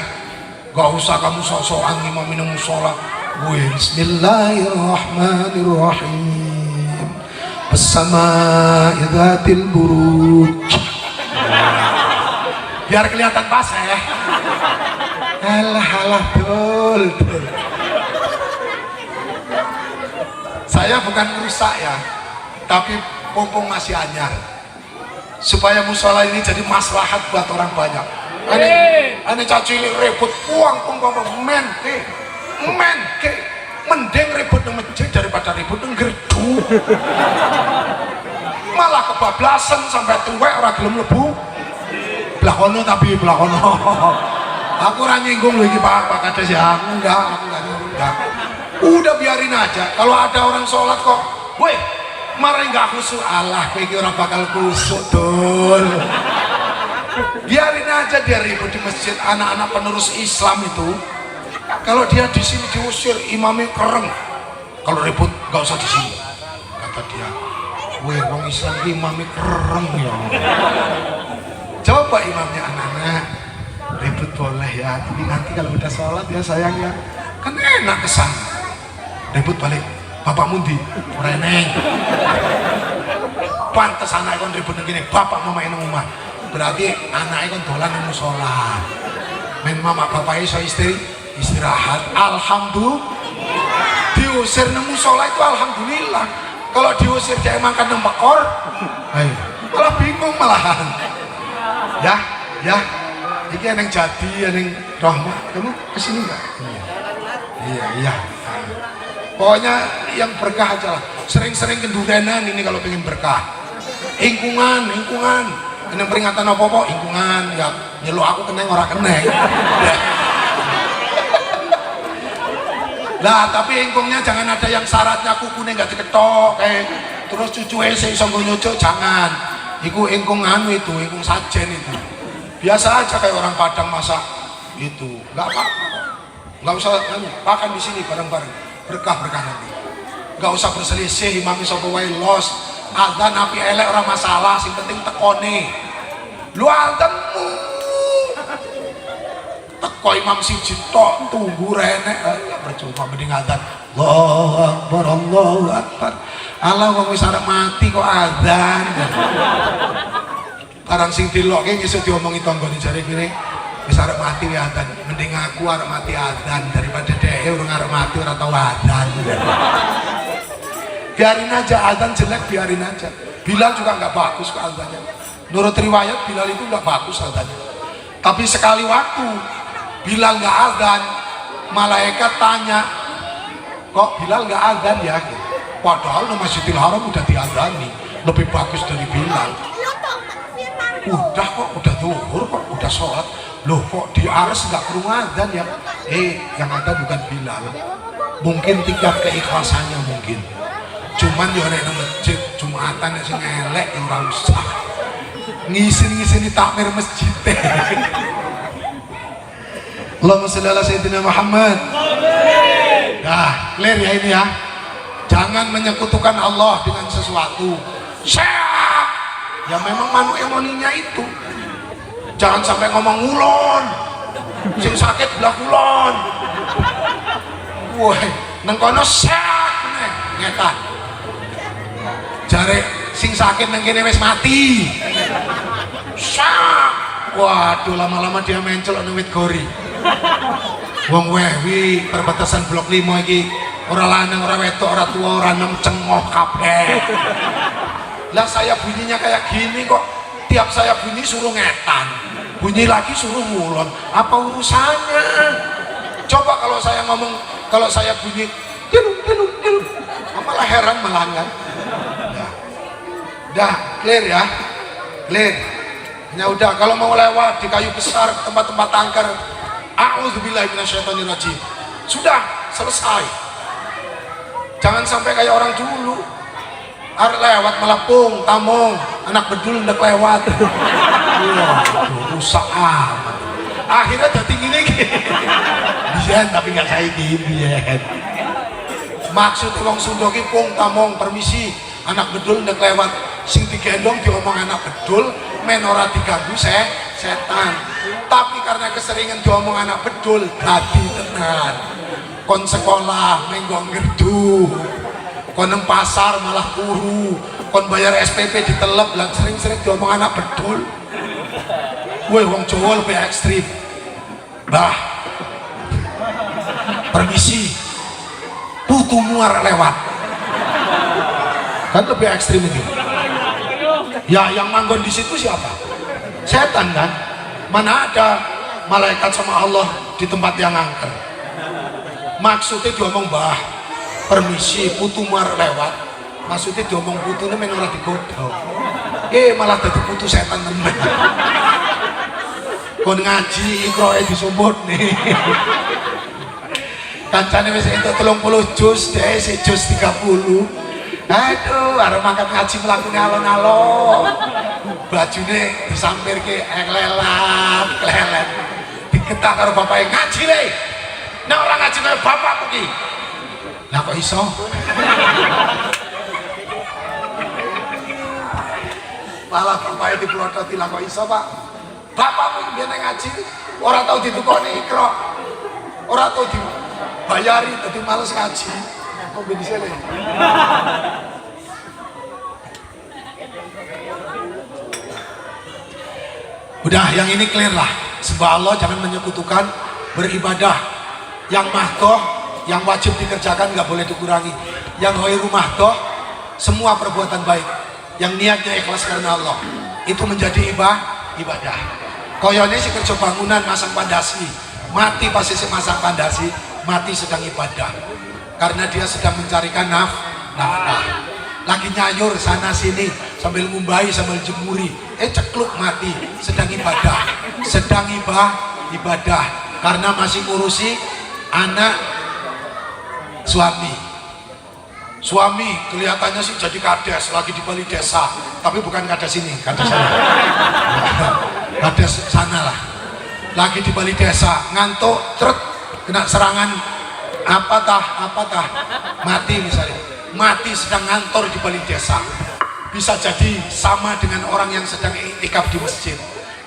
Gak usah kamu sok-sokan imam minum sholat. Bismillahirrahmanirrahim. As-sama'i dzatil buruj. Biar kelihatan pas ya. Alah dul. Saya bukan rusak ya, tapi pompong masih anyar. Supaya musola ini jadi maslahat buat orang banyak. Ane cacili ribut puang men ke mending ribut di masjid daripada ribut di gerdu. Malah kebablasan sampai tuwek ora gelem mlebu. Belah kono tapi belah kono. Aku ora nyinggung lho iki Pak Kades ya. Aku enggak nyinggung. Udah biarin aja. Kalau ada orang sholat kok, woi, marah nggak khusyuk, alah, kayak orang bakal khusyuk dul. Biarin aja dia ribut di masjid. Anak-anak penerus Islam itu, kalau dia di sini diusir, imamnya kereng. Kalau ribut nggak usah di sini, kata dia. Woi, orang Islam imamnya kereng ya. Coba imamnya anak-anak ribut boleh ya, tapi nanti kalau udah sholat ya sayang ya, kan enak kesan. Ribut balik, bapak mundi, reneng. Pantes anak kon ribut begini, bapak mama yang rumah. Berarti anak kon dolan nang musala. Men mama bapak iso istirahat. Alhamdulillah. Diusir nang musala itu alhamdulillah. Kalau diusir dia makan nang bekor, malah bingung malahan. Ya. Iki yang jadi, yang rahmat. Kamu kesini nggak? Iya. Pokoknya yang berkah aja lah. Sering-sering kendurenan ini kalau pengen berkah. Ingkungan. Ini peringatan apa-apa, ingkungan. Ya nyeluk aku keneng orang keneng. Lah tapi ingkungnya jangan ada yang syaratnya kukunya nggak diketok kayak terus cucu ese iso nyucuk, jangan. Iku ingkung itu, ingkung sajen itu. Biasa aja kayak orang Padang masak itu. Nggak apa-apa. Nggak usah makan di sini bareng-bareng. Berkah nanti. Gak usah berselisih, imam sapa wae los. Adzan api elek ora masalah, sing penting tekone. Lu adzanmu. Teko imam siji tok tunggu renek, percuma mending adzan. Allahu Akbar. Allah wong wis arep mati kok adzan. Karang sing dilokke iso diomongi tanggane jare kene. Wis arep mati ya adzan, mending aku arep mati adzan daripada dhewe urung arep mati ora tau adzan. Biarin aja adzan jelek, biarin aja. Bilal juga nggak bagus kok adzannya. Menurut riwayat Bilal itu nggak bagus adzannya. Tapi sekali waktu Bilal nggak adzan, malaikat tanya, kok Bilal nggak adzan ya? Padahal di Masjidil Haram udah diadzani, lebih bagus dari Bilal. Udah zuhur kok, udah sholat. Loh kok di Ars nggak perlu adzan ya? Yang ada bukan Bilal. Mungkin tingkat keikhlasannya mungkin. Cuman ya nek nang masjid Jumatan sing elek ya ora usah. Ngisi takmir masjid. Allahumma sholli ala sayyidina Muhammad. Nah, clear ya ini ya. Jangan menyekutukan Allah dengan sesuatu. Syah. Ya memang manuk emoninya itu. Jangan sampai ngomong ngulon. Sing sakit belah kulon. Woi, nang kono sak meneh ngetan. Jare sing sakit nang kene wis mati. Sak. Waduh, lama-lama dia mencel nang wit gori. Wong wewi perbatasan blok 5 iki ora lanang, ora wedok, ora tua, ora nem cengoh kabeh. Lah saya bunyinya kayak gini kok, tiap saya bunyi suruh ngetan, bunyi lagi suruh ngulon. Apa urusannya? Coba kalau saya ngomong, kalau saya bunyi tilu, malah heran melanggar. Dah clear ya, clear. Ya udah, kalau mau lewat di kayu besar tempat-tempat angker, a'udzubillahi minasyaitonirrajim. Sudah selesai. Jangan sampai kayak orang dulu. Arek lewat melempung, tamong, anak bedul ndak lewat. Rusak amat. Akhirnya jadi gini. Biyen tapi nggak saiki biyen. Maksud wong Sunda ki pung tamong permisi, anak bedul ndak lewat. Sing digendong diomong anak bedul, men ora diganggu setan. Tapi karena keseringan diomong anak bedul, dadi tenan. Kon sekolah menggong gerdu. Kon nang pasar malah kuru, kon bayar SPP ditelep, lah sering-sering diomong anak bedul. Woi, wong Jawa lebih ekstrim. Bah, permisi, putumu arek lewat. Kan lebih ekstrim itu. Ya yang manggon di situ siapa? Setan kan? Mana ada malaikat sama Allah di tempat yang angker. Maksudnya diomong bah, permisi putu mar lewat. Maksudnya diomong putu ini menurut digodok. Malah jadi putu setan temen. Kon ngaji ikroe disebut nih. Kancane wis entuk 30 juz, dhek sik juz 30. Aduh, arep mangkat ngaji mlakune alon-alon. Bajune disampirke eklelan, klelet. Diketak karo bapake ngaji le. Nek ora ngaji kaya bapakku ki. Lah kok iso? Malah bapake diplototi lah kok iso, Pak? Bapakmu iki biyen ngaji ora tau ditukoni ikro. Ora tau dibayari dadi males ngaji. Kok ben disele. Udah, yang ini clear lah. Sembah Allah, jangan menyekutukan, beribadah. Yang mahdoh, yang wajib dikerjakan nggak boleh dikurangi. Yang ghairu mahdoh, semua perbuatan baik. Yang niatnya ikhlas karena Allah, itu menjadi ibadah. Koyone si kerja bangunan masang pandasi, mati pasti si masang pandasi, mati sedang ibadah. Karena dia sedang mencarikan nafkah. Lagi nyayur sana sini sambil ngumbai sambil jemuri, cekluk mati, sedang ibadah karena masih ngurusi anak suami kelihatannya sih jadi kades lagi di Bali desa, tapi bukan kades ini, kades sana. Kades sana lah, lagi di Bali desa ngantuk truk kena serangan apa tah mati misalnya, mati sedang ngantor di Bali desa. Bisa jadi sama dengan orang yang sedang iktikaf di masjid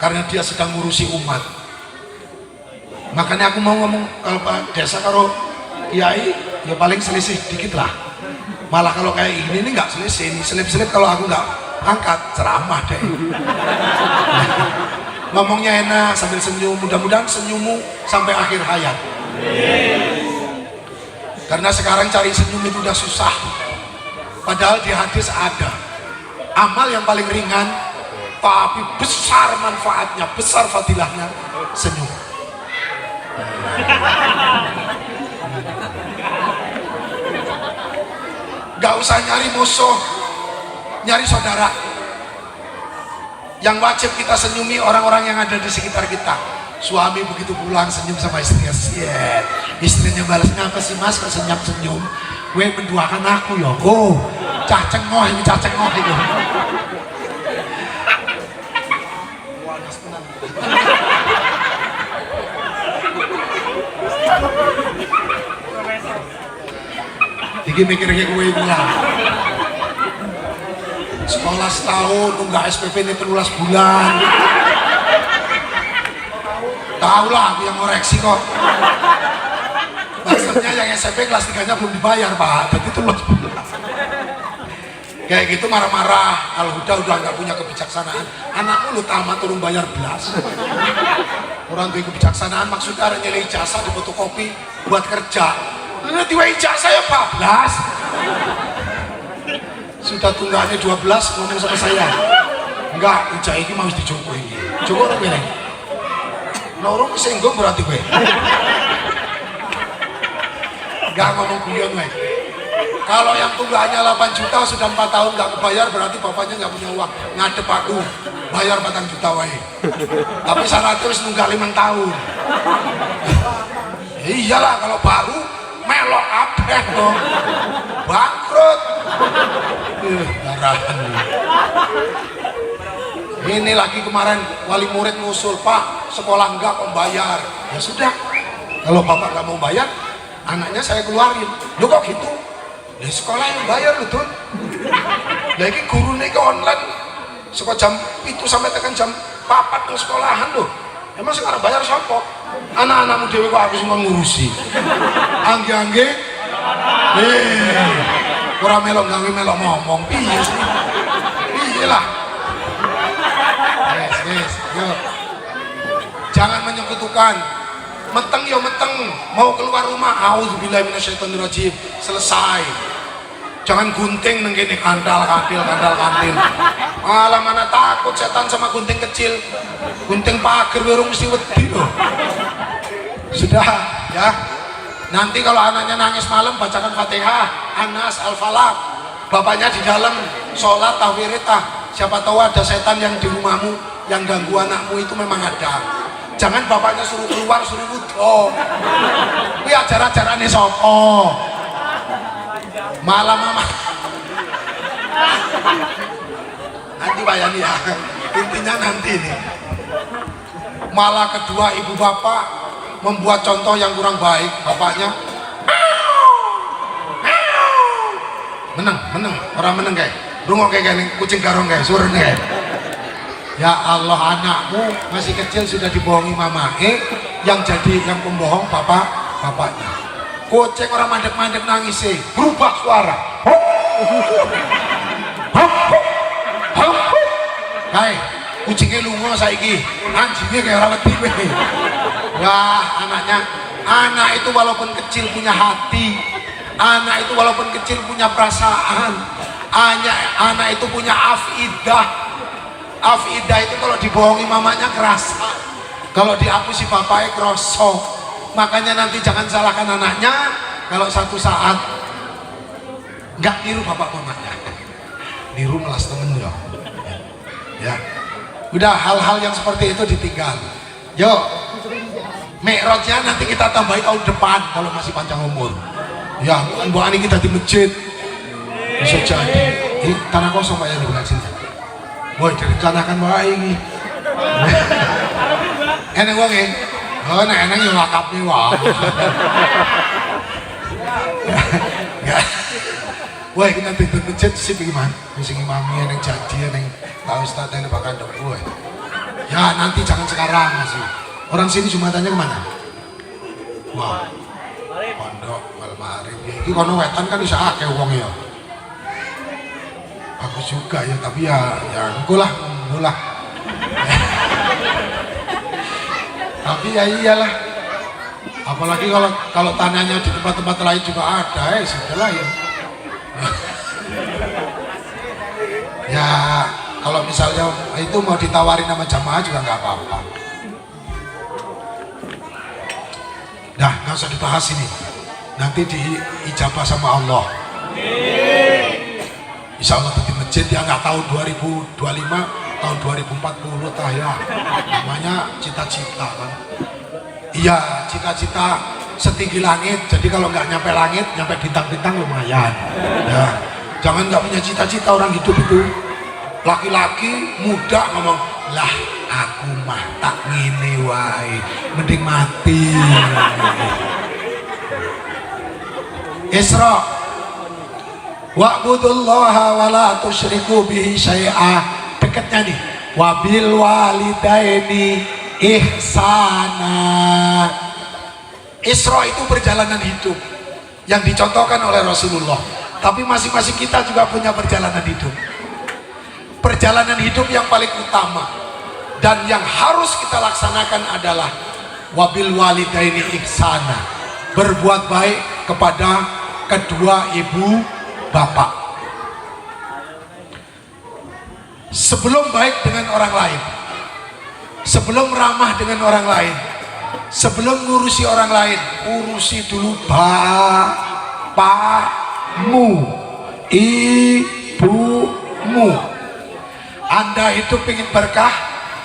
karena dia sedang ngurusi umat. Makanya aku mau ngomong kalau Pak desa karo kiai ya paling selisih dikit lah. Malah kalau kayak ini nggak selisih, ini selip-selip kalau aku nggak angkat ceramah deh. Ngomongnya enak sambil senyum, mudah-mudahan senyummu sampai akhir hayat. Karena sekarang cari senyum itu udah susah. Padahal di hadis ada amal yang paling ringan tapi besar manfaatnya, besar fadilahnya, senyum. Gak usah nyari musuh, nyari saudara. Yang wajib kita senyumi orang-orang yang ada di sekitar kita. Suami begitu pulang senyum sama istrinya, istrinya balasnya apa sih mas kok senyum-senyum? Gue menduakan aku ya. Oh, cah cengoh ini Iki mikirnya gue pulang. Sekolah setahun nunggak SPP ini 13 bulan. Tahu lah aku yang ngoreksi kok. Maksudnya yang SMP kelas 3-nya belum dibayar Pak, jadi 13 bulan. Kayak gitu marah-marah. Al-Huda udah nggak punya kebijaksanaan. Anakmu lu tamat turun bayar belas. Orang tuh kebijaksanaan maksudnya ada nyeli ijazah di fotokopi buat kerja. Lu tiwa ijazah ya 14. Sudah tunggangannya 12 ngomong sama saya. Enggak, ijazah ini mau dijogo ini. Jogo orang ini. Norong kesinggung berarti gue. Enggak ngomong guyon gue. Kalau yang tunggangannya 8 juta sudah 4 tahun nggak kebayar berarti bapaknya nggak punya uang. Ngadep aku bayar 4 juta wae. Tapi syaratnya harus nunggak 5 tahun. Iyalah kalau baru melok abeh dong. Bangkrut. Darahan. Ini lagi kemarin wali murid ngusul, Pak, sekolah enggak kok bayar. Ya sudah, kalau bapak nggak mau bayar, anaknya saya keluarin. Loh kok gitu? Ya sekolah yang bayar loh tuh. Lagi guru nih ke online, sekolah jam itu sampai tekan jam 4 ke sekolahan loh. Emang sekarang bayar siapa? Anak-anakmu dewe kok aku semua ngurusi. Angge-angge, kurang melok melok ngomong, iya lah. Yes, yuk. Jangan menyekutukan. Meteng yo meteng, mau keluar rumah, auzubillahi minasyaitonirrajim. Selesai. Jangan gunting neng kene kantal kantil. Alah mana takut setan sama gunting kecil. Gunting pagar wirung mesti wedi loh. Sudah ya. Nanti kalau anaknya nangis malam bacakan Fatihah, Anas, Al-Falaq. Bapaknya di dalam sholat tahwiritah. Siapa tahu ada setan yang di rumahmu yang ganggu anakmu itu memang ada. Jangan bapaknya suruh keluar, suruh wudhu. Ini ajar-ajarannya sopo. Malam mama. Nanti bayani ya. Intinya nanti nih. Malah kedua ibu bapak membuat contoh yang kurang baik. Bapaknya menang, orang menang kayak rungok kayak kucing garong kayak surun kayak. Ya Allah, anakmu masih kecil sudah dibohongi mama, yang jadi yang pembohong bapaknya. Kucing orang mandek nangis berubah suara. Kayak kucingnya lungo saiki, anjingnya kayak orang wedi. Wah, anak itu walaupun kecil punya hati, anak itu walaupun kecil punya perasaan, anak itu punya afidah. Afidah itu kalau dibohongi mamanya kerasa, kalau dihapusi bapaknya kroso. Makanya nanti jangan salahkan anaknya kalau satu saat nggak niru bapak mamanya, niru melas temen ya. Udah, hal-hal yang seperti itu ditinggal. Yuk, Mi'rajnya nanti kita tambahi tahun depan kalau masih panjang umur. Ya, Bu Ani kita di masjid bisa jadi. Tanah kosong Pak ya di belakang sini. Woi, direncanakan wae iki. Enak wong e. Oh, enak yo wakapne wae. Ya. Woi, kita pintu masjid sih gimana? Sing imamnya yang jadi yang Pak Ustadz yang bakal dong. Ya, nanti jangan sekarang masih. Orang sini jumatannya kemana? Wah, pondok malam hari. Ini kono wetan kan bisa akeh wong ya. Bagus juga ya, tapi ya engko lah. Tapi ya iyalah. Apalagi kalau tanahnya di tempat-tempat lain juga ada, sudahlah ya. Ya, kalau misalnya itu mau ditawarin sama jamaah juga nggak apa-apa. Nah, nggak usah dibahas ini. Nanti diijabah sama Allah. Insya Allah di masjid ya, nggak tahun 2025, tahun 2040 tah ya. Namanya cita-cita kan. Iya, cita-cita setinggi langit. Jadi kalau nggak nyampe langit, nyampe bintang-bintang lumayan. Ya, jangan nggak punya cita-cita orang hidup itu. Laki-laki muda ngomong, lah aku mah tak ngene wae, mending mati. Isra wa'budullaha wa la tusyriku bihi syai'a. Dekatnya nih, wabil walidaini ihsana. Isra itu perjalanan hidup yang dicontohkan oleh Rasulullah. Tapi masing-masing kita juga punya perjalanan hidup. Perjalanan hidup yang paling utama dan yang harus kita laksanakan adalah wabil walidaini ihsana, berbuat baik kepada kedua ibu bapak. Sebelum baik dengan orang lain, sebelum ramah dengan orang lain, sebelum ngurusi orang lain, urusi dulu bapakmu, ibumu. Anda hidup ingin berkah,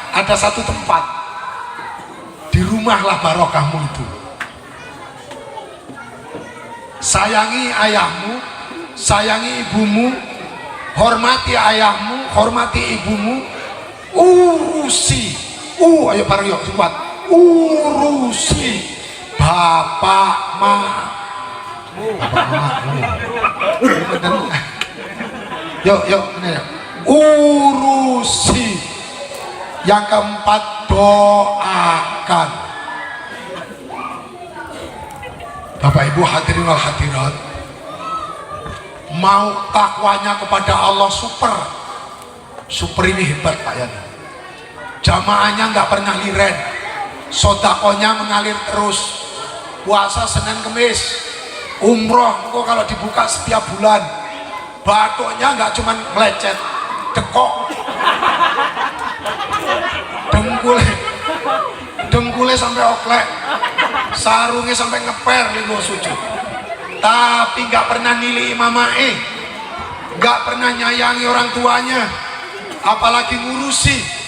ada satu tempat, di rumahlah barokahmu itu. Sayangi ayahmu, sayangi ibumu, hormati ayahmu, hormati ibumu, urusi, ayo bareng yuk, sempat, urusi bapakmu. Yuk, ini yuk. Urusi. Yang keempat, doakan. Bapak Ibu hadirin wal hadirat, mau takwanya kepada Allah super ini hebat Pak Yani. Jamaahnya nggak pernah liren, sodakonya mengalir terus, puasa Senin Kemis, umroh kok kalau dibuka setiap bulan, batuknya nggak cuman melecet, dekok, dengkule sampai oklek, sarungnya sampai ngeper linggo sujud. Tapi nggak pernah nilai mamae, nggak pernah nyayangi orang tuanya, apalagi ngurusi.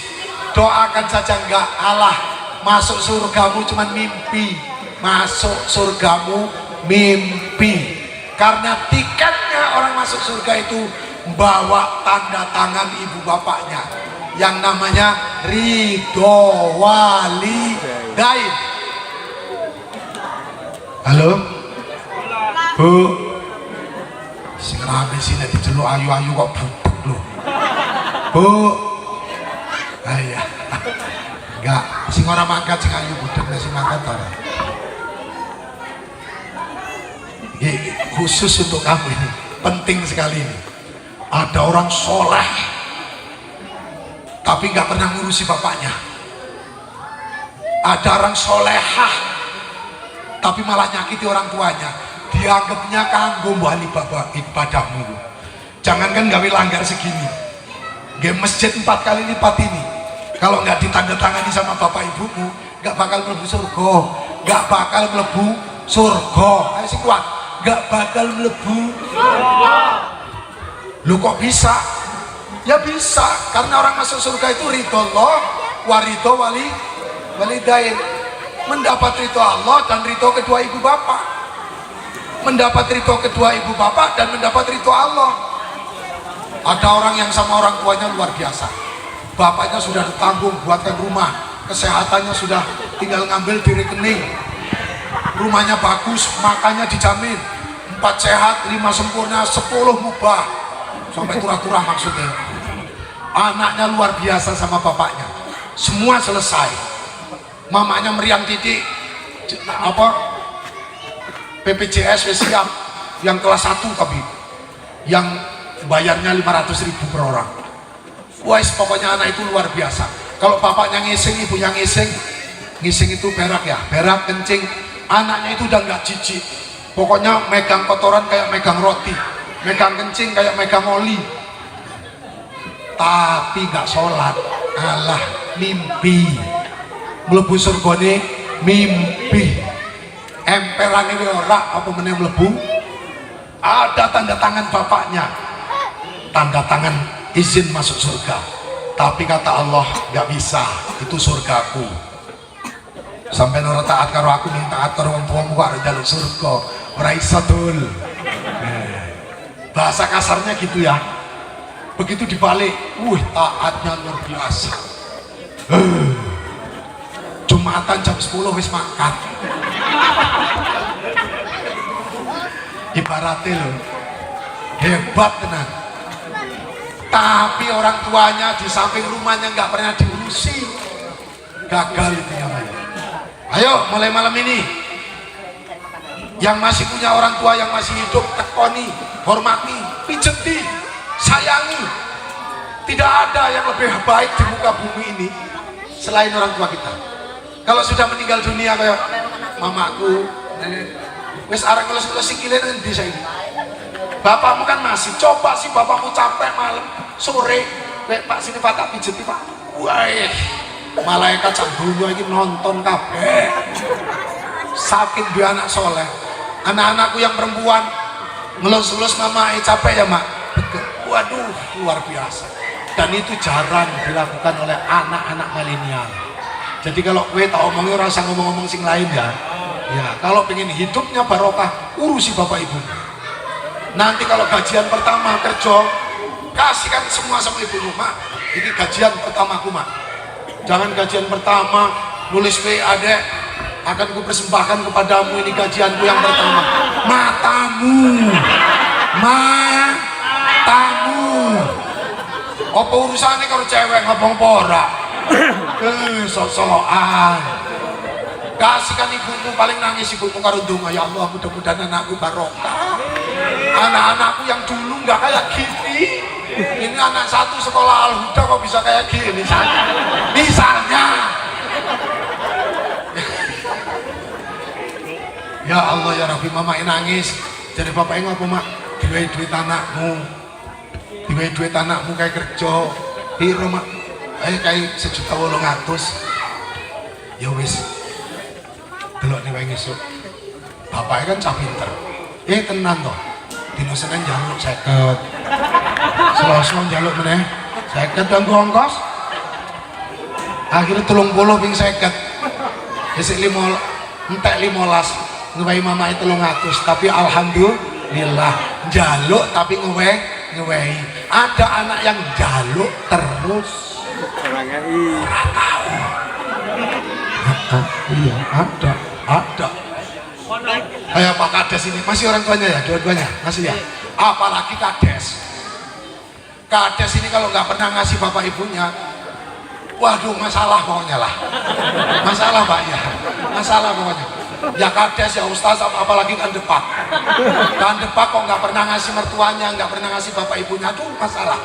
Doakan saja nggak, Allah masuk surgamu cuman mimpi, masuk surgamu mimpi. Karena tiketnya orang masuk surga itu bawa tanda tangan ibu bapaknya yang namanya ridho walidain. Halo Bu, sing rame sini diceluk ayu-ayu kok budek lho Bu. Ayah enggak, sing ora mangkat sing ayu budek, sing mangkat ora. Khusus untuk kamu ini penting sekali ini. Ada orang soleh tapi nggak pernah ngurusi bapaknya. Ada orang solehah tapi malah nyakiti orang tuanya. Dianggapnya kanggo mbali bapak ibadahmu. Jangankan gawe langgar segini, game masjid 4 kali lipat ini, kalau nggak ditandatangani sama bapak ibumu nggak bakal mlebu surga, nggak bakal mlebu surga. Ayo sing kuat, nggak bakal mlebu surga. Lu kok bisa? Ya bisa, karena orang masuk surga itu ridho Allah wa ridho walidain. Mendapat ridho Allah dan ridho kedua ibu bapak, mendapat ridho kedua ibu bapak dan mendapat ridho Allah. Ada orang yang sama orang tuanya luar biasa, bapaknya sudah ditanggung buatkan rumah, kesehatannya sudah tinggal ngambil di rekening, rumahnya bagus, makannya dijamin, 4 sehat, 5 sempurna, 10 mubah, sampai turah-turah maksudnya. Anaknya luar biasa sama bapaknya, semua selesai. Mamanya meriang titik BPJS siap, yang kelas 1 tapi yang bayarnya 500.000 per orang. Wais, pokoknya anak itu luar biasa. Kalau bapaknya ngising, ibunya ngising, ngising itu berak ya, berak kencing, anaknya itu udah nggak jijik. Pokoknya megang kotoran kayak megang roti, megang kencing kayak megang oli. Tapi nggak sholat, alah mimpi. Mlebu surgane mimpi. Emperan ini ora apa meneh mlebu. Ada tanda tangan bapaknya, tanda tangan izin masuk surga. Tapi kata Allah nggak bisa, itu surgaku. Sampai ora taat karo aku, minta taat karo wong tuamu kok njaluk surga. Ora iso dul. Bahasa kasarnya gitu ya. Begitu dibalik, taatnya luar biasa. Jumatan jam 10 wis mangkat. Ibaratnya loh, hebat tenan. Tapi orang tuanya di samping rumahnya nggak pernah diurusi, gagal itu namanya. Ayo mulai malam ini, yang masih punya orang tua yang masih hidup, tekoni, hormati, pijeti, sayangi. Tidak ada yang lebih baik di muka bumi ini selain orang tua kita. Kalau sudah meninggal dunia kayak mamaku, wes arang kelas sikile ngendi saiki. Bapakmu kan masih, coba sih bapakmu capek malam sore, Pak sini Pak tak pijeti Pak. Wah, malaikat sak dunya iki nonton kabeh. Sakit dia anak soleh. Anak-anakku yang perempuan ngelus-ngelus mama, capek ya mak. Waduh, luar biasa. Dan itu jarang dilakukan oleh anak-anak milenial. Jadi kalau gue tak omongin, rasa ngomong-ngomong sing lain ya. Ya, kalau pengen hidupnya barokah, urusi bapak ibu. Nanti kalau gajian pertama kerja, kasihkan semua sama ibumu, mak. Ini gajian pertamaku, mak. Jangan gajian pertama nulis WA, Dek, akan ku persembahkan kepadamu ini gajianku yang pertama. Matamu, matamu. Apa urusannya kalau cewek ngomong pora? Sok-sokan. Kasihkan ibumu, paling nangis ibumu karo ndonga, ya Allah mudah-mudahan anakku barokah. Anak-anakku yang dulu nggak kayak gini, ini anak satu sekolah Al-Huda kok bisa kayak gini misalnya. Ya Allah ya Rabbi, mama nangis. Jadi bapaknya ngapa mak? Duit anakmu duit anakmu kayak kerja piro mak kayak 1.800.000 ya wis delok nih wae ngesuk bapaknya kan cah pinter tenan toh dino Senin njaluk 50 Selasa njaluk meneh 50 dan ongkos akhirnya 30 ping 50 isik 5 entek 15 ngewehi mamake 300 tapi alhamdulillah njaluk tapi ngewehi ada anak yang njaluk terus ora tahu iya ada kayak Pak Kades ini masih orang tuanya ya dua-duanya masih ya apalagi Kades ini kalau nggak pernah ngasih bapak ibunya waduh masalah pokoknya lah masalah Pak ya masalah pokoknya ya Kades ya Ustaz apalagi kan depak kok nggak pernah ngasih mertuanya nggak pernah ngasih bapak ibunya tuh masalah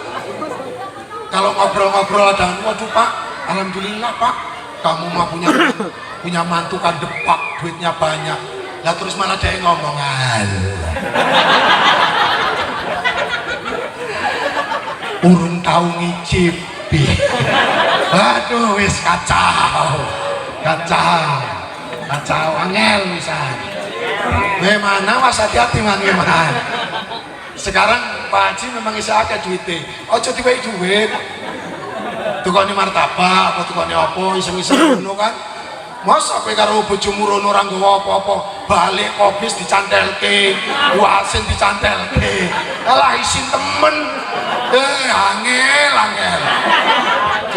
kalau ngobrol-ngobrol ada waduh Pak alhamdulillah Pak kamu mah punya mantu kan depak duitnya banyak lah terus malah dia ngomong urung tahu ngicipi aduh wis kacau angel misal memang mas hati-hati man sekarang Pak Haji memang bisa akeh duitnya ojo diwehi duit tukone martabak apa tukone apa iseng-iseng ngono kan masa kowe karo bojomu rono ora nggawa apa-apa balik kopis dicantelke wasin dicantelke alah isin temen angel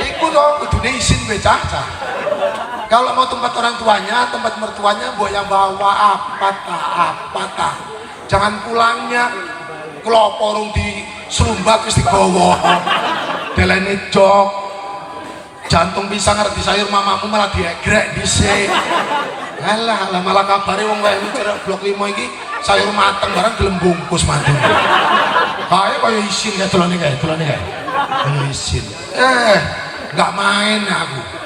iku to kudune isin kowe cah kalau mau tempat orang tuanya tempat mertuanya mbok yang bawa apa tak jangan pulangnya klopo rung di serumbak wis digawa delene jok jantung pisang ngerti sayur mamamu malah diegrek dhisik alah malah kabare wong wae cerek blok 5 iki sayur mateng barang gelem bungkus mantu kaya isin ya dolane kae kaya isin nggak main aku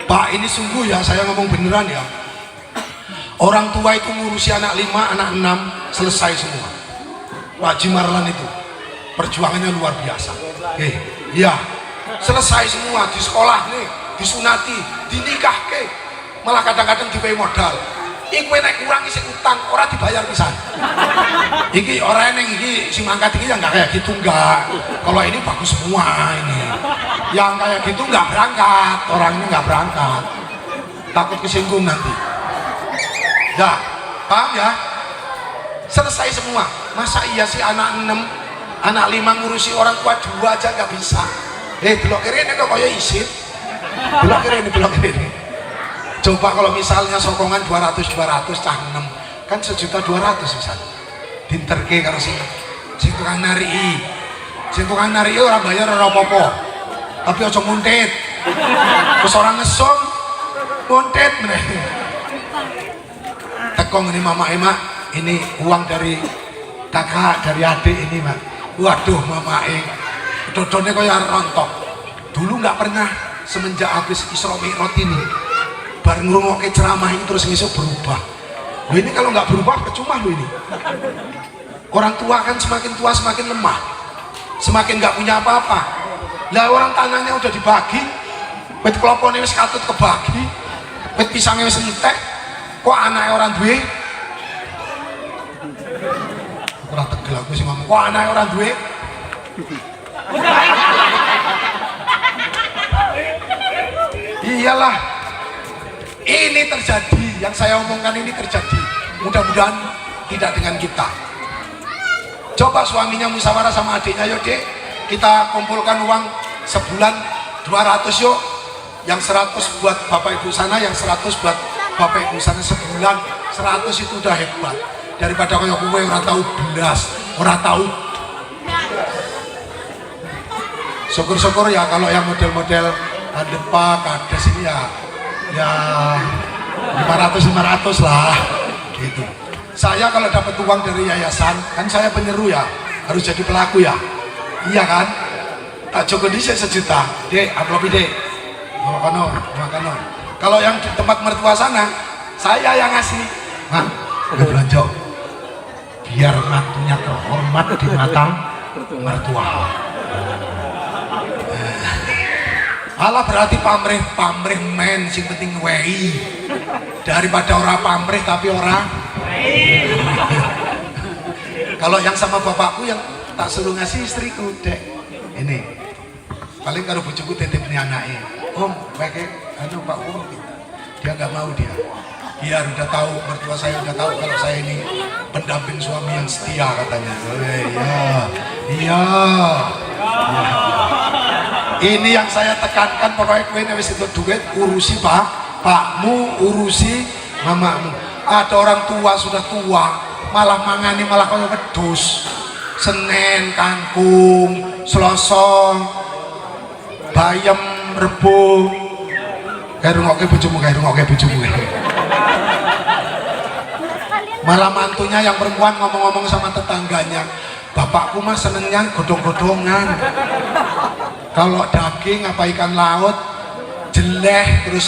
Pak ini sungguh ya saya ngomong beneran ya orang tua itu ngurusi anak 5 anak 6 selesai semua Pak Haji Marlan itu perjuangannya luar biasa ya selesai semua di sekolah nih disunati dinikah malah kadang-kadang dipakai modal iku nek kurang isi utang orang dibayar pisan iki orang yang iki si mangkat iki yang nggak kayak gitu enggak kalau ini bagus semua ini yang kayak gitu nggak berangkat orangnya nggak berangkat takut kesinggung nanti ya paham ya selesai semua masa iya sih anak 6 anak 5 ngurusi orang tua 2 aja nggak bisa belok kiri ini kok kayak isin belok kiri ini coba kalau misalnya sokongan 200 cah 6 kan 1.200.000 misalnya dinterke karo sing tukang nari orang bayar orang apa-apa tapi ojo nguntit terus orang ngesong nguntit meneh tekong ini mama emak ini uang dari kakak dari adik ini mak waduh mama dodone kaya rontok dulu nggak pernah semenjak habis Isra Mi'raj ini bareng ngrungokke ceramah ini terus ngesuk berubah loh ini kalau nggak berubah percuma loh ini orang tua kan semakin tua semakin lemah semakin nggak punya apa-apa lah orang tanahnya udah dibagi wit kelopone wis katut kebagi wit pisangnya wis entek kok anaknya orang duwe ora tegel aku sih ngomong kok anaknya orang duwe iyalah ini terjadi yang saya omongkan ini terjadi mudah-mudahan tidak dengan kita coba suaminya musyawarah sama adiknya yuk dek kita kumpulkan uang sebulan 200 yuk yang 100 buat bapak ibu sana yang 100 buat bapak ibu sana sebulan 100 itu udah hebat daripada kaya kowe ora tahu belas ora tahu syukur-syukur ya kalau yang model-model Depak, Kades ini ya 500 lah gitu. Saya kalau dapat uang dari yayasan kan saya penyeru ya harus jadi pelaku ya iya kan tak cukup di 1 juta dek amplop dek makano kalau yang di tempat mertua sana saya yang ngasih belanja biar mantunya terhormat di mata mertua. Alah berarti pamrih men sing penting wei daripada orang pamrih tapi orang. Kalau yang sama bapakku yang tak suruh ngasih istriku dek ini paling karo bojoku titip nih anaknya om pakai anu pak om dia nggak mau dia biar udah tahu mertua saya udah tahu kalau saya ini pendamping suami yang setia katanya. Iya. Ini yang saya tekankan pokoknya kowe nek wis itu duit urusi pakmu urusi mamamu. Ada orang tua sudah tua malah mangani malah kaya wedhus. Senen, kangkung, selosong, bayam, rebung. Kayak rungokke bojomu. Malah mantunya yang perempuan ngomong-ngomong sama tetangganya, bapakku mah senengnya godong-godongan. Kalau daging apa ikan laut jeleh terus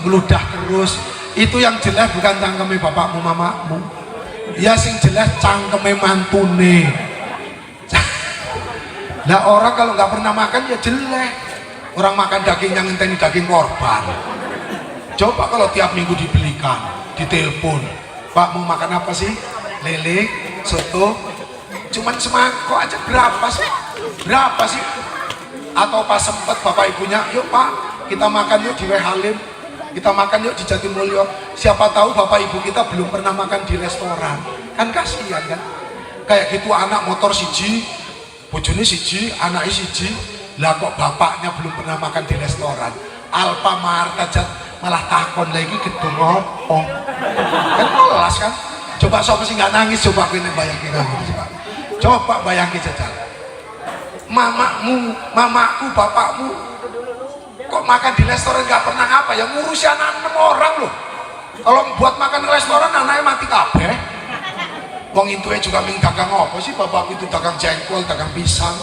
meludah terus, itu yang jeleh bukan cangkeme bapakmu mamamu. Ya sing jeleh cangkeme mantune. Nah orang kalau nggak pernah makan ya jelek. Orang makan daging yang ngenteni daging korban. Coba kalau tiap minggu dibelikan, ditelepon, Pak mau makan apa sih? Lele, soto, cuman semangkok aja berapa sih? Atau pas sempet bapak ibunya, yuk Pak kita makan yuk di Halim, kita makan yuk di Jatimulyo. Siapa tahu bapak ibu kita belum pernah makan di restoran, kan kasihan kan? Kayak gitu anak motor siji, bojone siji, anaknya siji, lah kok bapaknya belum pernah makan di restoran. Alfamart aja malah takon lagi gedung apa? Kan kelas kan? Coba siapa sih nggak nangis? Coba kene bayangin nangis coba bayangin saja. Mamaku, bapakmu kok makan di restoran nggak pernah apa ya? Ngurusi anak 6 orang loh. Kalau buat makan di restoran anaknya mati kabeh. Wong intunya juga ming dagang apa sih? Bapakku itu dagang jengkol, dagang pisang.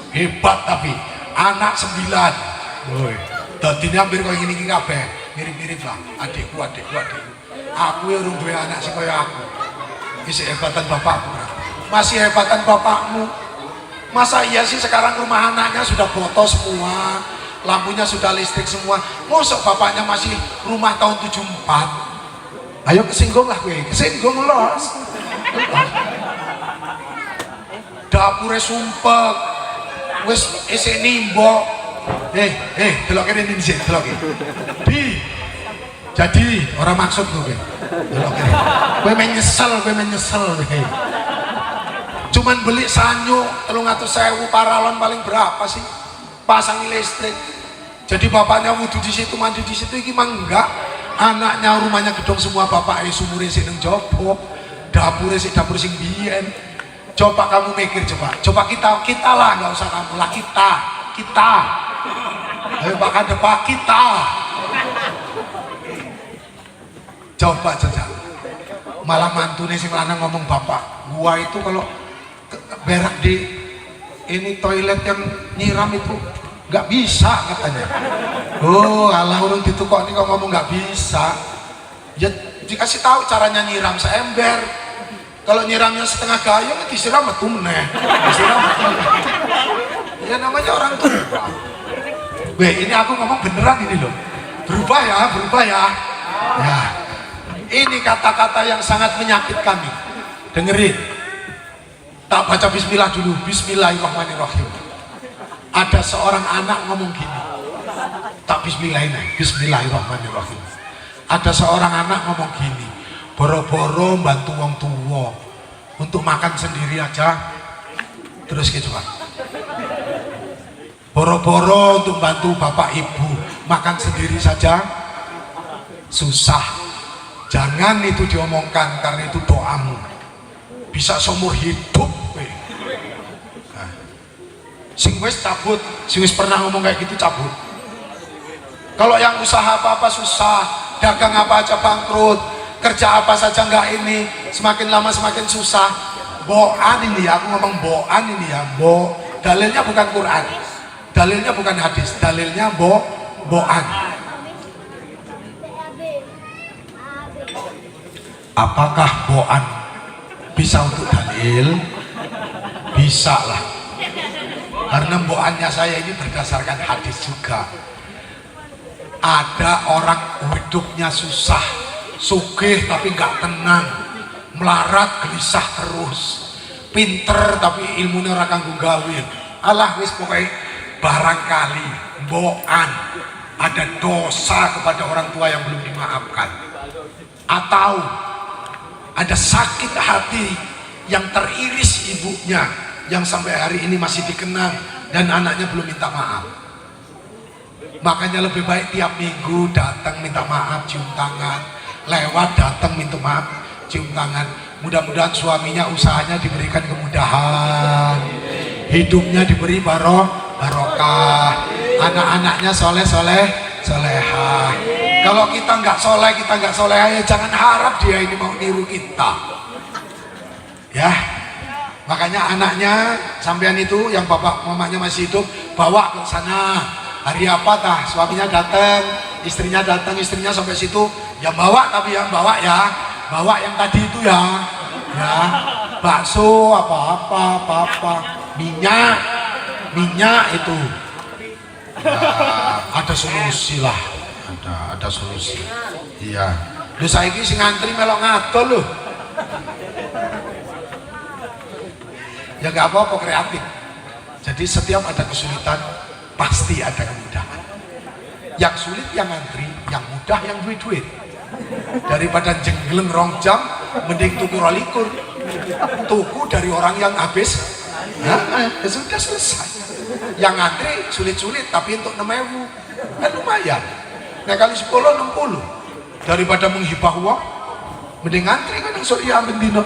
Hebat tapi anak 9. Woi, dadinya hampir kayak gini kabeh. Mirip-mirip lah. Adikku. Aku ya urung duwe anak sing kaya aku. Isi hebatan bapakku. Masih hebatan bapakmu. Masa iya sih sekarang rumah anaknya sudah botos semua, lampunya sudah listrik semua. Mosok bapaknya masih rumah tahun 74. Ayo kesinggung lah gue, kesinggung los. Dapure sumpek, wis isih nimbok. Delok kene ini sih, delok iki. Jadi orang maksud gue. Delok kene. Kowe menyesal. Cuman beli sanyo 300.000 paralon paling berapa sih? Pasang listrik. Jadi bapaknya wudhu di situ, mandi di situ, iki mah enggak. Anaknya rumahnya gedung semua, bapaknya sumure sing nang jopo, dapur sing biyen. Coba kamu mikir coba kita lah, nggak usah kamu lah, kita. Ayo Pak depan kita. Coba saja. Malah mantune sing lanang ngomong bapak, gua itu kalau berak di ini toilet yang nyiram itu nggak bisa katanya. Oh alah urung ditukok nih kok ngomong nggak bisa. Ya dikasih tahu caranya nyiram seember. Kalau nyiramnya setengah gayung disiram metu meneh. Ya namanya orang tua. Weh ini aku ngomong beneran ini loh. Berubah ya. Ya. Ini kata-kata yang sangat menyakitkan nih. Dengerin. Tak baca bismillah dulu. Bismillahirrahmanirrahim. Ada seorang anak ngomong gini. Tak bismillahin. Bismillahirrahmanirrahim. Ada seorang anak ngomong gini. Boro-boro bantu wong tua untuk makan sendiri aja. Terus gitu Pak. Boro-boro untuk bantu bapak ibu makan sendiri saja susah. Jangan itu diomongkan karena itu doamu. Bisa seumur hidup. Nah. Sing wis cabut, sing wis pernah ngomong kayak gitu cabut. Kalau yang usaha apa-apa susah, dagang apa aja bangkrut, kerja apa saja enggak ini, semakin lama semakin susah. Boan ini ya, aku ngomong boan ini ya, dalilnya bukan Quran, dalilnya bukan hadis, dalilnya boan. Apakah boan bisa untuk dalil? Il, bisa lah. Karena mbokannya saya ini berdasarkan hadis juga. Ada orang hidupnya susah, sugih tapi nggak tenang, melarat gelisah terus, pinter tapi ilmunya ora kanggo gawe. Alah wis pokoknya barangkali mbokan ada dosa kepada orang tua yang belum dimaafkan, atau ada sakit hati yang teriris ibunya yang sampai hari ini masih dikenang dan anaknya belum minta maaf. Makanya lebih baik tiap minggu datang minta maaf, cium tangan, lewat datang minta maaf, cium tangan. Mudah-mudahan suaminya usahanya diberikan kemudahan, hidupnya diberi barokah, anak-anaknya solehah. Kalau kita nggak soleh ya jangan harap dia ini mau niru kita. Ya, makanya anaknya sampean itu yang bapak mamanya masih hidup, bawa ke sana. Hari apa tah suaminya datang, istrinya sampai situ, ya bawa, tapi yang bawa yang tadi itu ya bakso apa minyak itu ya, ada solusi lah, ada solusi. Iya, lu saiki sing ngantri melok ngadol loh. Ya nggak apa-apa, kreatif. Jadi setiap ada kesulitan pasti ada kemudahan. Yang sulit yang ngantri, yang mudah yang duit. Daripada jengleng rong jam, mending tuku rolikur. Tuku dari orang yang habis, ya sudah selesai. Yang ngantri sulit-sulit tapi untuk 6.000 kan lumayan. Nah kali 10 60. Daripada menghibah uang, mending ngantri kan yang ya ambil dino.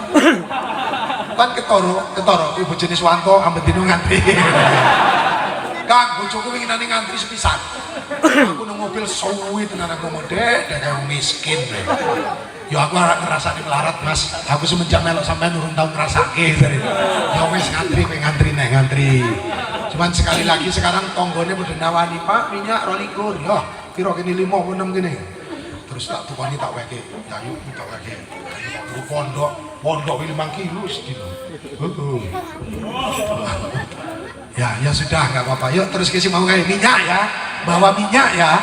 Kan ketoro ibu jenis wanto ambil dino ngantri. Kang, bojoku ingin ngantri sepisan. Aku nang mobil suwi tenan aku modek, kayak miskin. Ya aku ngerasa di melarat mas. Aku semenjak melok sampai nurun tahun ngerasake. Ya wis ngantri. Cuman sekali lagi sekarang tonggone udah nawani pak minyak rolikur. Ya kira gini 5 6 gini. Terus tak tukani tak weke. Ya yuk tak weke. Ayo pondok 5 kilo sedino. Ya sudah nggak apa-apa. Yuk terus kasih mau kayak minyak ya, bawa minyak ya.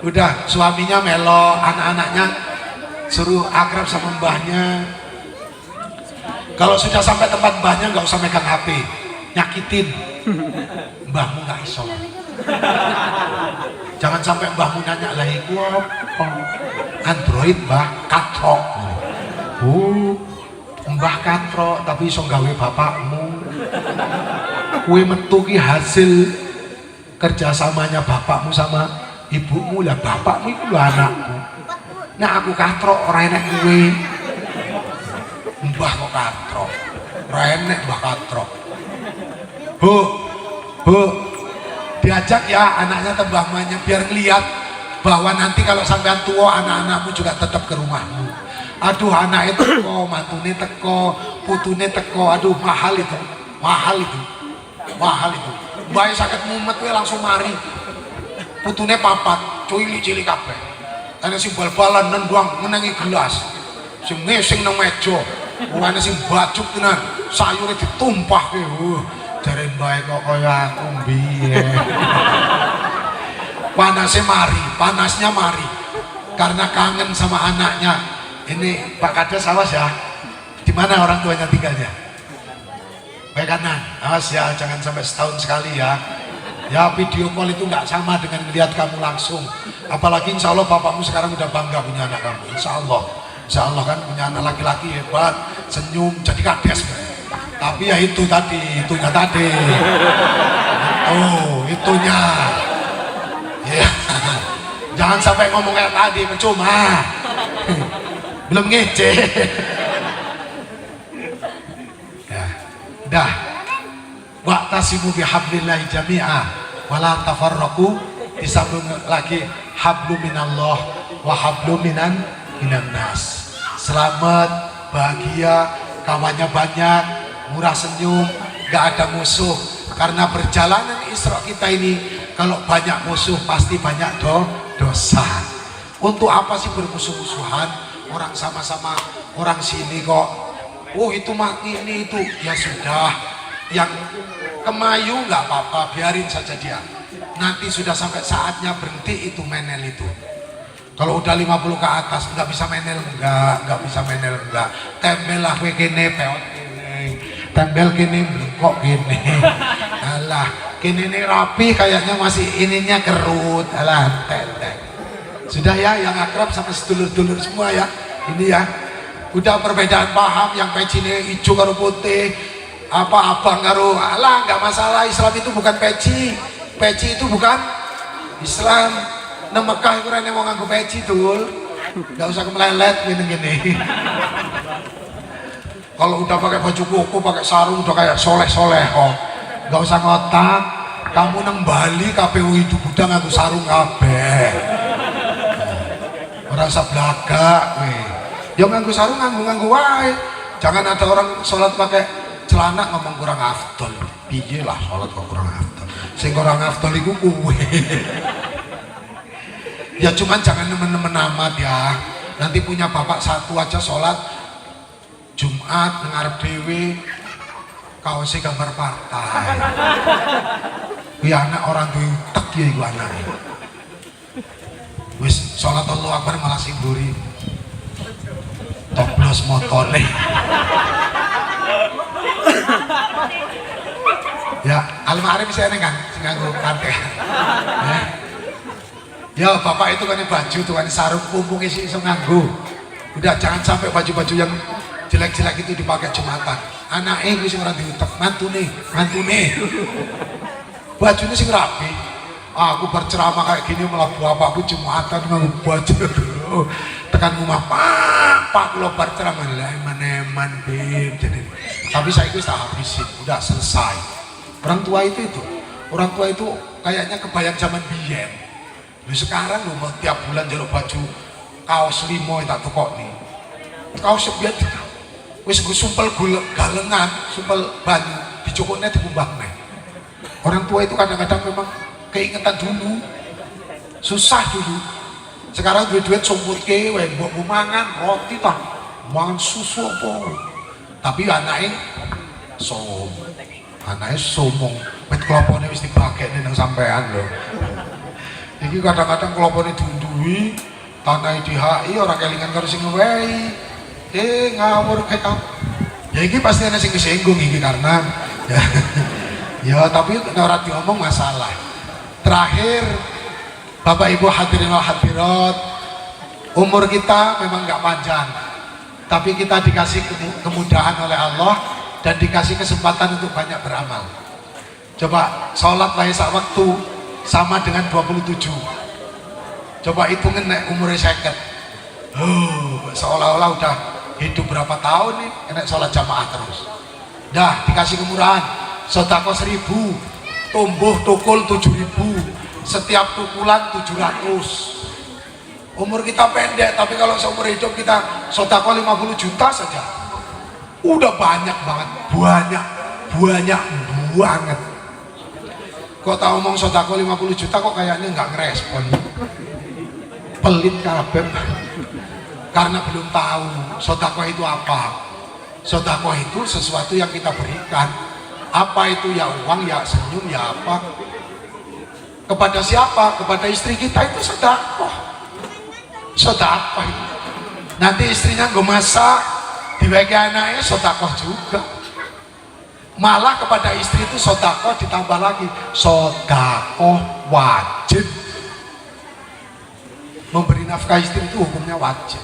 Udah suaminya melo, anak-anaknya suruh akrab sama mbahnya. Kalau sudah sampai tempat mbahnya nggak usah megang HP, nyakitin. Mbahmu nggak iso. Jangan sampai mbahmu nanya lagi gua Android mbah katrok. Mbah katrok tapi iso gawe bapakmu. Kue metu ki hasil kerjasamanya bapakmu sama ibumu, lah bapakmu itu lah anakku. Nah aku katrok ora enek kue. Mbah kok katrok, ora enek mbah katrok. Bu, diajak ya anaknya tembahmannya biar ngeliat bahwa nanti kalau sampean tua anak-anakmu juga tetap ke rumahmu. Aduh anak itu teko, mantune teko, putune teko, aduh mahal itu. Mbak sakit mumet we langsung mari. Putune papat, cilik kabeh. Ana sing bal-balan nendang ngenengi gelas. Sing ngesing nang meja. Ana sing bajuk tenan, sayure ditumpahke. Jare mbake kok kaya aku mbiyen. Panasnya mari. Karena kangen sama anaknya. Ini Pak Kades awas ya. Di mana orang tuanya tinggalnya? Baik kanan, awas ya, jangan sampai setahun sekali ya. Ya video call itu nggak sama dengan melihat kamu langsung. Apalagi insya Allah bapakmu sekarang udah bangga punya anak kamu. Insya Allah kan punya anak laki-laki hebat, senyum, jadi kades. Tapi ya itunya tadi. Itunya. Ya. Jangan sampai ngomong kayak tadi, percuma. Belum ngece. Dah wa'tasimu bihablillahi jami'a wala tafarraqu, disambung lagi hablu minallah wa hablu minan nas. Selamat, bahagia, kawannya banyak, murah senyum, gak ada musuh. Karena perjalanan Isra kita ini kalau banyak musuh pasti banyak dosa. Untuk apa sih bermusuh-musuhan? Orang sama-sama orang sini kok oh itu mah ini itu, ya sudah. Yang kemayu nggak apa-apa, biarin saja dia. Nanti sudah sampai saatnya berhenti itu menel itu. Kalau udah 50 ke atas nggak bisa menel nggak bisa menel enggak. Tembel lah kowe kene peot kene. Tembel kene kok kene. Alah, kene ini rapi kayaknya masih ininya kerut. Alah, tenteng. Sudah ya, yang akrab sama sedulur-dulur semua ya. Ini ya. Udah perbedaan paham, yang pecine hijau karo putih, apa abang karo alah nggak masalah. Islam itu bukan peci itu bukan Islam. Nang Mekah itu rene mau nganggo peci dul, nggak usah kemelelet gini. Kalau udah pakai baju koko, pakai sarung, udah kayak soleh oh, nggak usah ngotak. Kamu nang Bali KPU itu budak nganggo sarung kabeh, orang sablagak weh. Ya nganggo sarung nganggo wae. Jangan ada orang sholat pakai celana ngomong kurang afdol. Piye lah sholat kok kurang afdol. Sing kurang afdol iku kuwe. Ya cuman jangan nemen-nemen amat ya. Nanti punya bapak satu aja sholat Jumat ngarep dhewe kaosnya gambar partai. Kuwi anak orang duwe utek ya iku anake. Wis sholat Allahu Akbar malah simburi toplos motone. Ya, almarhum bisa kan sing nganggo kante. Ya, bapak itu kan baju tuh kan sarung mumpung isi iso nganggo. Udah jangan sampai baju-baju yang jelek-jelek itu dipakai Jumatan. Anake wis ora diutek, mantune. Bajunya sing rapi. Aku berceramah kayak gini malah bapakku Jumatan nganggo baju. Tekan rumah pak lo berceramah lah eman bim jadi. Tapi saya itu tak habisin, udah selesai. Orang tua itu kayaknya kebayang zaman biyen. Sekarang lu mau tiap bulan jeruk baju kaos limo tak tukok nih. Kaos biyen wis gue sumpel galengan, sumpel banyu dicukupnya dikumbang nih. Orang tua itu kadang-kadang memang keingetan dulu, susah dulu. Sekarang duit-duit sumput ke, mbok mangan roti tah, mangan susu apa. Tapi anaknya somong, met kelopone wis dibagekne nang sampean lho. Iki kadang-kadang kelopone diunduhi, tanah DHI orang kelingan karo sing ngewehi. Ngawur kayak kamu. Ya iki pasti ana sing kesinggung iki karena ya tapi ora diomong masalah. Terakhir Bapak Ibu hadirin wal hadirat, umur kita memang nggak panjang, tapi kita dikasih kemudahan oleh Allah dan dikasih kesempatan untuk banyak beramal. Coba sholat wae sak waktu sama dengan 27. Coba hitungin nek umurnya 50. Seolah-olah udah hidup berapa tahun nih enak sholat jamaah terus. Dah dikasih kemurahan, sedekah 1000, tumbuh tukul 7000. Setiap tukulan 700. Umur kita pendek, tapi kalau seumur hidup kita sedekah 50 juta saja udah banyak banget, banyak. Kok tak ngomong sedekah 50 juta kok kayaknya nggak ngerespon, pelit kabeh karena belum tahu sedekah itu apa. Sedekah itu sesuatu yang kita berikan. Apa itu? Ya uang, ya senyum, ya apa. Kepada siapa? Kepada istri kita itu sedekah. Sedekah itu. Nanti istrinya gue masak, dibagi anaknya sedekah juga. Malah kepada istri itu sedekah ditambah lagi sedekah wajib. Memberi nafkah istri itu hukumnya wajib.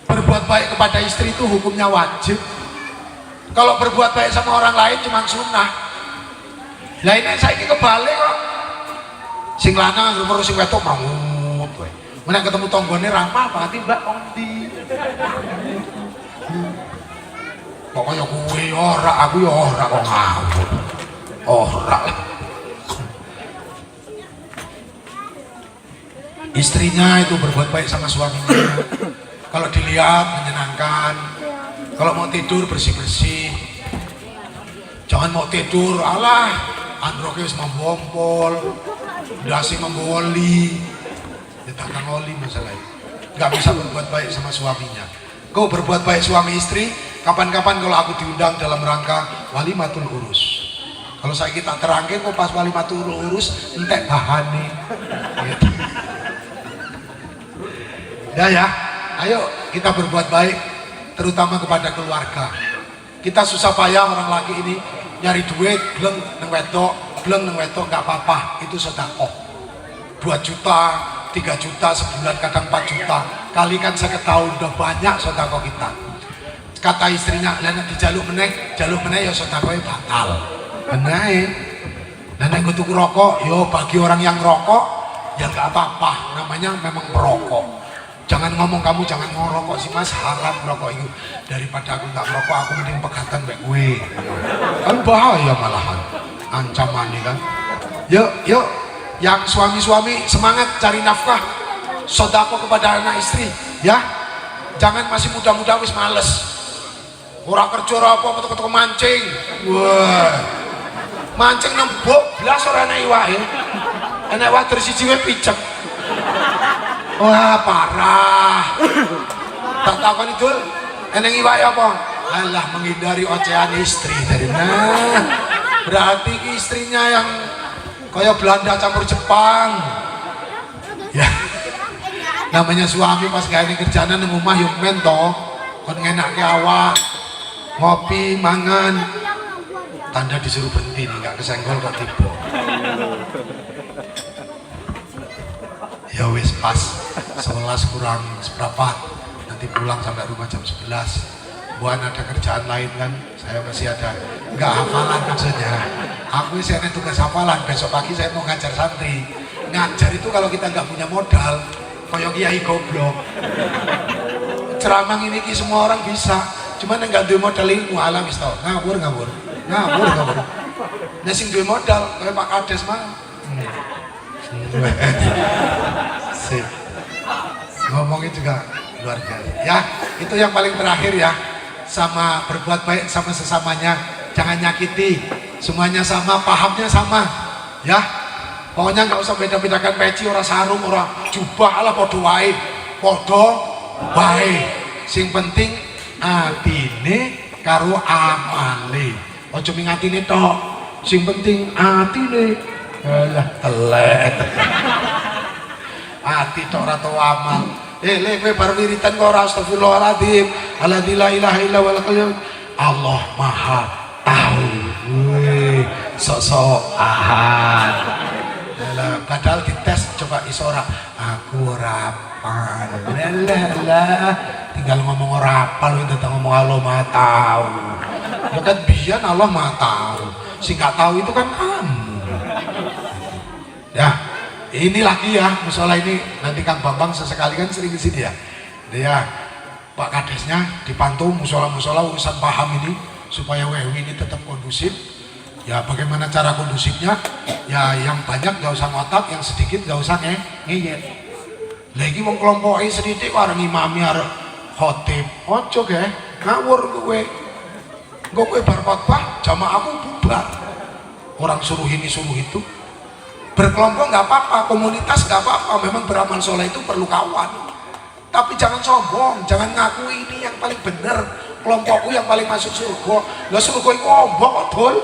Berbuat baik kepada istri itu hukumnya wajib. Kalau berbuat baik sama orang lain cuma sunnah. Lainnya saya ini kebalik kok. Sing lanang umur sing wedok mangut kowe. Menang ketemu tanggane ramah banget Mbak Ondi. Kok kaya kowe ora, aku ya ora kok ngawur. Ora. Istrinya itu berbuat baik sama suaminya. Kalau dilihat menyenangkan. Kalau mau tidur bersih-bersih. Jangan mau tidur alah androke wis membompol, dasi memboli, ditantang oli masalahnya. Nggak bisa berbuat baik sama suaminya. Kau berbuat baik suami istri, kapan-kapan kalau aku diundang dalam rangka walimatul urus. Kalau saya kita terangke kok pas walimatul urus entek bahane. Gitu. Ya, ayo kita berbuat baik, terutama kepada keluarga. Kita susah payah orang laki ini nyari duit, belum neng wedok, nggak apa-apa, itu sedekah. 2 juta, 3 juta sebulan, kadang 4 juta. Kalikan 1 tahun udah banyak sedekah kita. Kata istrinya, "Lah nek dijaluk meneh ya sedekahnya batal." Bener. Lah nek tuku rokok, yo bagi orang yang rokok ya nggak apa-apa, namanya memang perokok. Jangan ngomong kamu jangan ngerokok sih mas, haram rokok itu. Daripada aku nggak merokok, aku mending pegatan baik gue. Kan bahaya malahan, ancaman nih kan. Yuk, yang suami-suami semangat cari nafkah, sedekah kepada anak istri, ya. Jangan masih muda-muda wis males. Ora kerja ora apa metu mancing. Wah. Mancing nembok blas ora enak iwake. Enak wader siji wae picek. Wah, parah. Tak takon itu eneng iwake apa? Alah menghindari ocehan istri dari nah. Berarti istrinya yang kayak Belanda campur Jepang. Ya. Namanya suami pas gawe kerjaan nang omah yo men to. Kon ngenakke awak. Ngopi, mangan, tanda disuruh berhenti nih, nggak kesenggol kok tiba. Ya wis pas 11 kurang seberapa, nanti pulang sampai rumah jam 11. Buan ada kerjaan lain kan, saya masih ada, nggak hafalan maksudnya. Aku sih ada tugas hafalan, besok pagi saya mau ngajar santri. Ngajar itu kalau kita nggak punya modal, koyok kiai goblok. Ceramah ini semua orang bisa. Cuman yang gak duwe modal ilmu alam wis tau ngawur. Nek sing duwe modal kayak Pak Kades mah. Sip. Ngomongin juga luar biasa. Ya, itu yang paling terakhir ya. Sama berbuat baik sama sesamanya, jangan nyakiti. Semuanya sama, pahamnya sama. Ya. Pokoknya nggak usah beda-bedakan peci, ora sarung, ora jubah, ala podo wae. Podo wae. Sing penting atine karo amale. Aja ming atine tok. Sing penting atine. Alah telet. Ati tok ora tau amal. Le kowe bar wiritan kok ora astagfirullahaladzim. Alladzi la ilaha illa huwal qayyum. Allah Maha Tahu. Weh, sok-sokan. Lah padahal dites coba isora. Aku ora apal. Lah tinggal ngomong ora apal itu datang ngomong Allah Maha Tahu. Ya kan biyen Allah Maha Tahu. Sing gak tahu itu kan kamu. Ya, ini lagi ya musola ini nanti Kang Bambang sesekali kan sering ke sini ya. Dia Pak Kadesnya dipantau musola-musola urusan paham ini supaya WW ini tetap kondusif. Ya bagaimana cara kondusifnya? Ya yang banyak gak usah ngotak, yang sedikit gak usah ngeyel. Lagi mau kelompokin sedikit orang imami arep khotib. Ojo ge, ngawur kowe. Engko kowe bar khotbah jamaah aku bubar. Orang suruh ini suruh itu. Berkelompok nggak apa-apa, komunitas nggak apa-apa. Memang beramal soleh itu perlu kawan. Tapi jangan sombong, jangan ngaku ini yang paling benar. Kelompokku yang paling masuk surga. Lah surga iku ombok kok dul.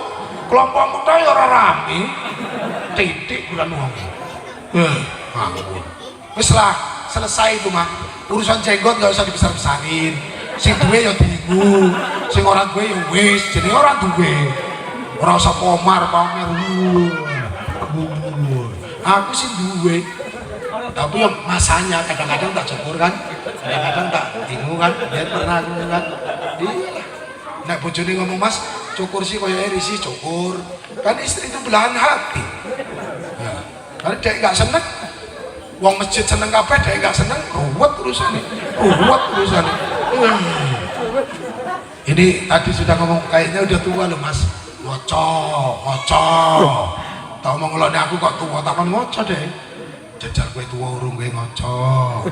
Kelompokmu ta ya ora rame. Titik bulan wong. Ngawur. Wis lah, selesai itu mah. Urusan jenggot nggak usah dibesar-besarin. Sing duwe ya diiku, sing ora duwe ya wis, jenenge ora duwe. Ora usah pamer. Aku sih duwe. Tapi yang masanya kadang-kadang tak cukur kan, kadang-kadang tak bingung kan, lihat pernah aku kan. Nek bojone ngomong mas, cukur sih koyo risi cukur. Kan istri itu belahan hati. Ya. Karena dia nggak seneng, uang masjid seneng kabeh, dia nggak seneng, ruwet urusannya. Ini tadi sudah ngomong kayaknya udah tua loh mas. Ngocok. Tau mau ngelone aku kok tua, takon ngoco deh. Jajal gue tua urung gue ngoco.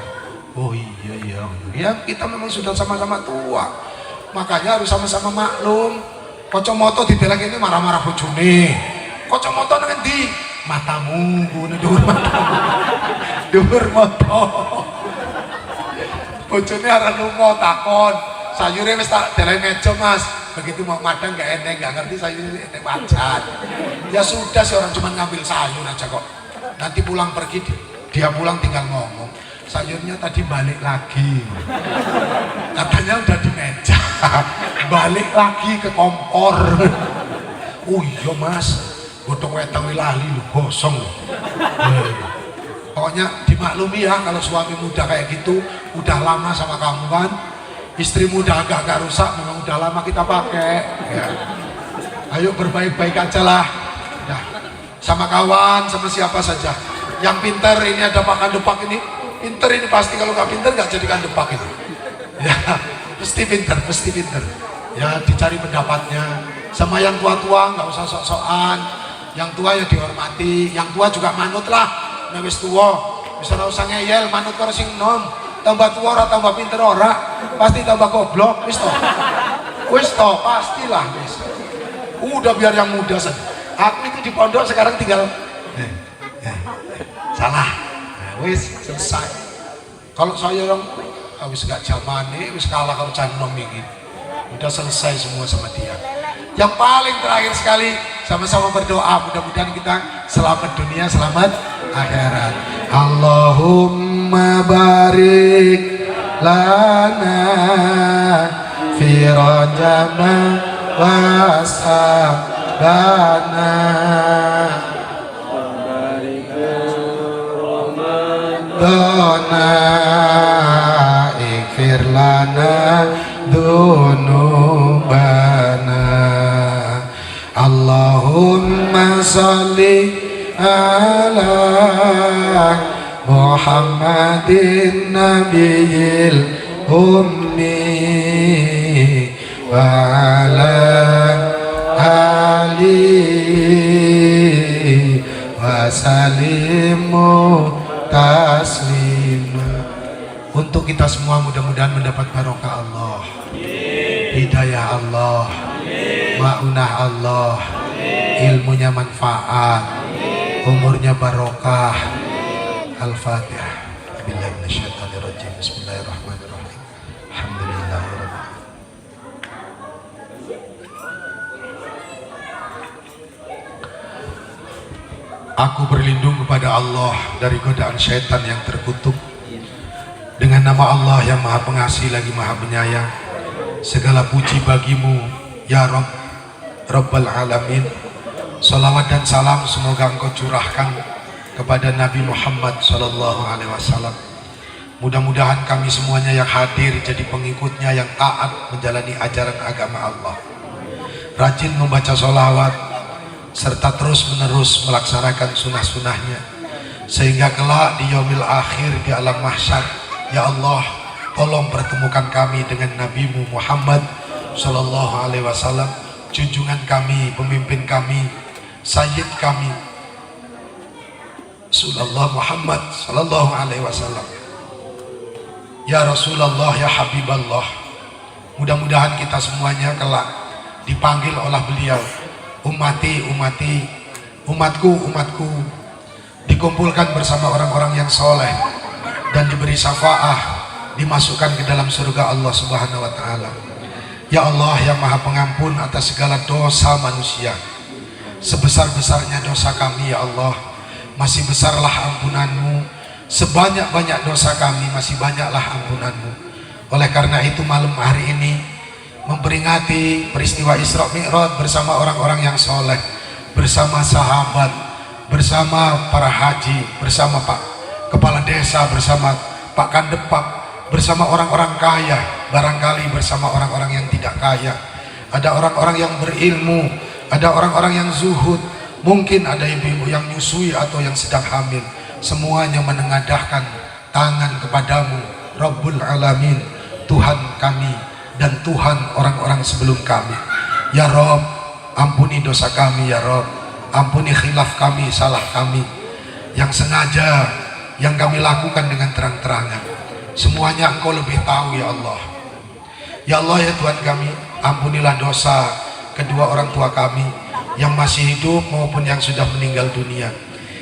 Oh iya. Ya kita memang sudah sama-sama tua. Makanya harus sama-sama maklum. Kacamata dideleng ini marah-marah bojone. Kacamata nang endi? Matamu, ngene dhuwur matamu. Dhuwur mata. Bojone arep lunga takon. sayurnya wis tak deleng meja Mas. Begitu mau madang gak enek, gak ngerti sayurnya enek wajan. Ya sudah sih, orang cuma ngambil sayur aja kok. Nanti pulang pergi dia pulang tinggal ngomong, sayurnya tadi balik lagi. Katanya udah di meja. Balik lagi ke kompor. Oh iya Mas, godong wetang lali lu gosong loh. Pokoknya dimaklumi ya kalau suami muda kayak gitu, udah lama sama kamu kan, istri muda agak-agak rusak, memang udah lama kita pakai ya. Ayo berbaik-baik aja lah ya. Sama kawan, sama siapa saja yang pintar. Ini ada Pak Kandepak ini, pintar ini pasti, kalau nggak pintar nggak jadi Kandepak itu ya. Mesti pintar ya, dicari pendapatnya. Sama yang tua-tua nggak usah sok-sokan, yang tua ya dihormati, yang tua juga manut lah. Nah wis tua, bisa ora usah ngeyel, manut karo sing nom. Tambah tua ora tambah pinter ora, pasti tambah goblok. Wis toh, pastilah wis. Udah biar yang muda saja. Aku itu di pondok sekarang tinggal salah. Nah, wis selesai. Kalau saya yang wis gak zamane, wis kalah karo cah nom iki. Udah selesai semua sama dia. Yang paling terakhir sekali, sama-sama berdoa mudah-mudahan kita selamat dunia, selamat akhirat. Allahumma barik lana fi rajama wa sabana dona ighfir lana dunubana. Allahumma salli ala Muhammadin nabiyil ummi wa ala alihi wa sallimu taslima. Untuk kita semua mudah-mudahan mendapat barokah Allah, hidayah Allah, ma'unah Allah, ilmunya manfaat, umurnya barokah. Al-Fatihah. Billahi minasyaitonirrajim. Bismillahirrahmanirrahim. Alhamdulillahirabbil alamin. Aku berlindung kepada Allah dari godaan syaitan yang terkutuk. Dengan nama Allah yang Maha Pengasih lagi Maha Penyayang, segala puji bagimu ya Rabb, Rabbal Alamin. Salawat dan salam semoga engkau curahkan kepada Nabi Muhammad SAW. Mudah-mudahan kami semuanya yang hadir jadi pengikutnya yang taat menjalani ajaran agama Allah, rajin membaca sholawat serta terus-menerus melaksanakan sunnah-sunnahnya, sehingga kelak di yaumil akhir di alam mahsyar, ya Allah tolong pertemukan kami dengan Nabi-Mu Muhammad SAW, junjungan kami, pemimpin kami, sayyid kami Rasulullah Muhammad SAW. Ya Rasulullah, ya Habiballah. Mudah-mudahan kita semuanya kelak dipanggil oleh beliau, umatku, umatku, dikumpulkan bersama orang-orang yang soleh dan diberi syafaah, dimasukkan ke dalam surga Allah Subhanahu wa Ta'ala. Ya Allah yang Maha Pengampun atas segala dosa manusia, sebesar-besarnya dosa kami ya Allah, masih besarlah ampunanmu. Sebanyak-banyak dosa kami, masih banyaklah ampunanmu. Oleh karena itu malam hari ini memperingati peristiwa Isra Mi'raj bersama orang-orang yang soleh, bersama sahabat, bersama para haji, bersama Pak Kepala Desa, bersama Pak Kandepak, bersama orang-orang kaya, barangkali bersama orang-orang yang tidak kaya. Ada orang-orang yang berilmu, ada orang-orang yang zuhud, mungkin ada ibu-ibu yang nyusui atau yang sedang hamil. Semuanya menengadahkan tangan kepadamu, Rabbul Alamin, Tuhan kami dan Tuhan orang-orang sebelum kami. Ya Rabb, ampuni dosa kami ya Rabb, ampuni khilaf kami, salah kami yang sengaja yang kami lakukan dengan terang-terangan. Semuanya Engkau lebih tahu ya Allah. Ya Allah ya Tuhan kami, ampunilah dosa kedua orang tua kami yang masih hidup maupun yang sudah meninggal dunia.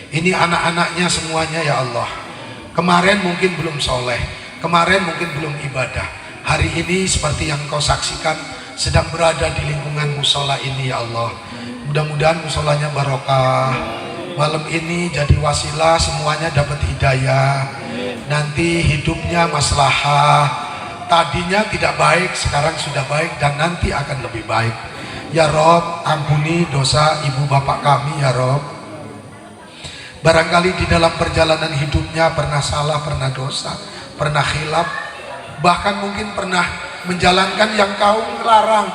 Ini anak-anaknya semuanya ya Allah. Kemarin mungkin belum soleh, kemarin mungkin belum ibadah, hari ini seperti yang kau saksikan sedang berada di lingkungan musola ini ya Allah. Mudah-mudahan musolanya barokah. Malam ini jadi wasilah semuanya dapat hidayah. Nanti hidupnya maslahah. Tadinya tidak baik, sekarang sudah baik dan nanti akan lebih baik. Ya Rob, ampuni dosa ibu bapak kami ya Rob. Barangkali di dalam perjalanan hidupnya pernah salah, pernah dosa, pernah khilaf, bahkan mungkin pernah menjalankan yang kau larang,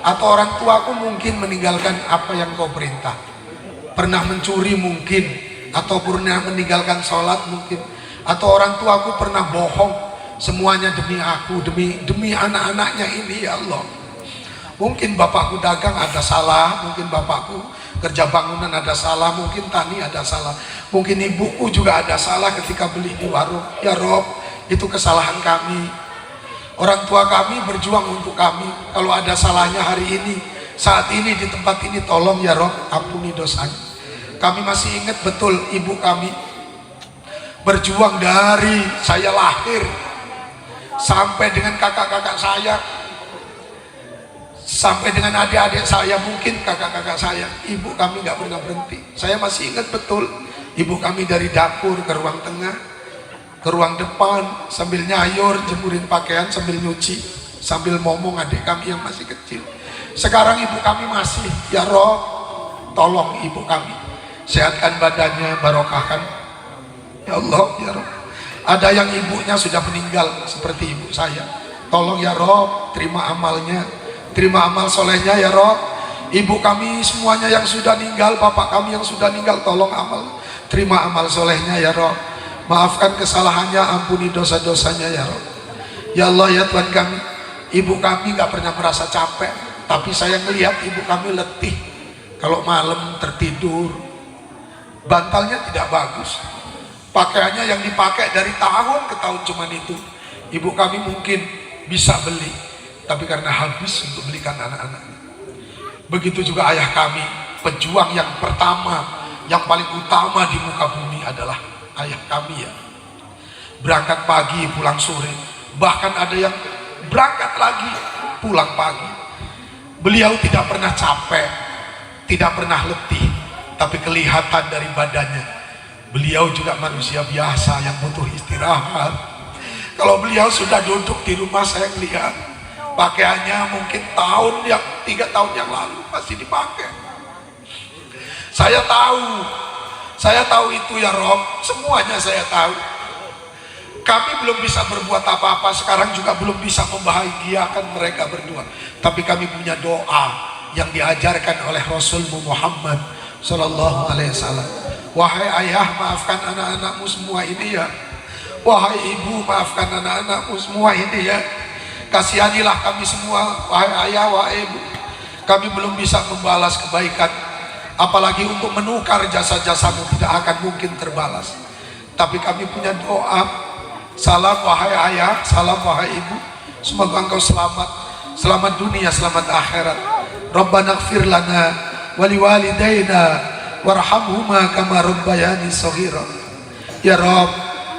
atau orang tuaku mungkin meninggalkan apa yang kau perintah, pernah mencuri mungkin, atau pernah meninggalkan sholat mungkin, atau orang tuaku pernah bohong, semuanya demi aku, demi anak-anaknya ini ya Allah. Mungkin bapakku dagang ada salah, mungkin bapakku kerja bangunan ada salah, mungkin tani ada salah, mungkin ibuku juga ada salah ketika beli di warung. Ya Rob, itu kesalahan kami. Orang tua kami berjuang untuk kami. Kalau ada salahnya hari ini, saat ini di tempat ini, tolong ya Rob, ampuni dosanya. Kami masih ingat betul ibu kami berjuang dari saya lahir sampai dengan kakak-kakak saya, sampai dengan adik-adik saya, mungkin kakak-kakak saya. Ibu kami nggak pernah berhenti. Saya masih ingat betul ibu kami dari dapur ke ruang tengah, ke ruang depan, sambil nyayur, jemurin pakaian, sambil nyuci, sambil ngomong adik kami yang masih kecil. Sekarang ibu kami masih. Ya Rob, tolong ibu kami, sehatkan badannya, barokahkan ya Allah ya Rob. Ada yang ibunya sudah meninggal seperti ibu saya, tolong ya Rob, terima amalnya, terima amal solehnya ya Rob. Ibu kami semuanya yang sudah meninggal, bapak kami yang sudah meninggal, tolong terima amal solehnya ya Rob. Maafkan kesalahannya, ampuni dosa-dosanya ya Rob. Ya Allah ya Tuhan kami, ibu kami gak pernah merasa capek, tapi saya melihat ibu kami letih. Kalau malam tertidur, bantalnya tidak bagus, pakaiannya yang dipakai dari tahun ke tahun cuman itu. Ibu kami mungkin bisa beli, tapi karena habis untuk belikan anak-anaknya. Begitu juga ayah kami, pejuang yang pertama, yang paling utama di muka bumi adalah ayah kami ya. Berangkat pagi pulang sore, bahkan ada yang berangkat lagi pulang pagi. Beliau tidak pernah capek, tidak pernah letih, tapi kelihatan dari badannya beliau juga manusia biasa yang butuh istirahat. Kalau beliau sudah duduk di rumah, saya melihat pakaiannya mungkin 3 tahun yang lalu masih dipakai. Saya tahu itu ya Rob, semuanya saya tahu. Kami belum bisa berbuat apa-apa, sekarang juga belum bisa membahagiakan mereka berdua, tapi kami punya doa yang diajarkan oleh Rasulullah Muhammad Sallallahu Alaihi Wasallam. Wahai ayah, maafkan anak-anakmu semua ini ya. Wahai ibu, maafkan anak-anakmu semua ini ya. Kasihanilah kami semua, wahai ayah, wahai ibu. Kami belum bisa membalas kebaikan, apalagi untuk menukar jasa-jasamu tidak akan mungkin terbalas. Tapi kami punya doa. Salam wahai ayah, salam wahai ibu, semoga engkau selamat dunia, selamat akhirat. Rabbana ighfir lana wa liwalidayna warhamhuma kama rabbayani shaghira. Ya Rabb,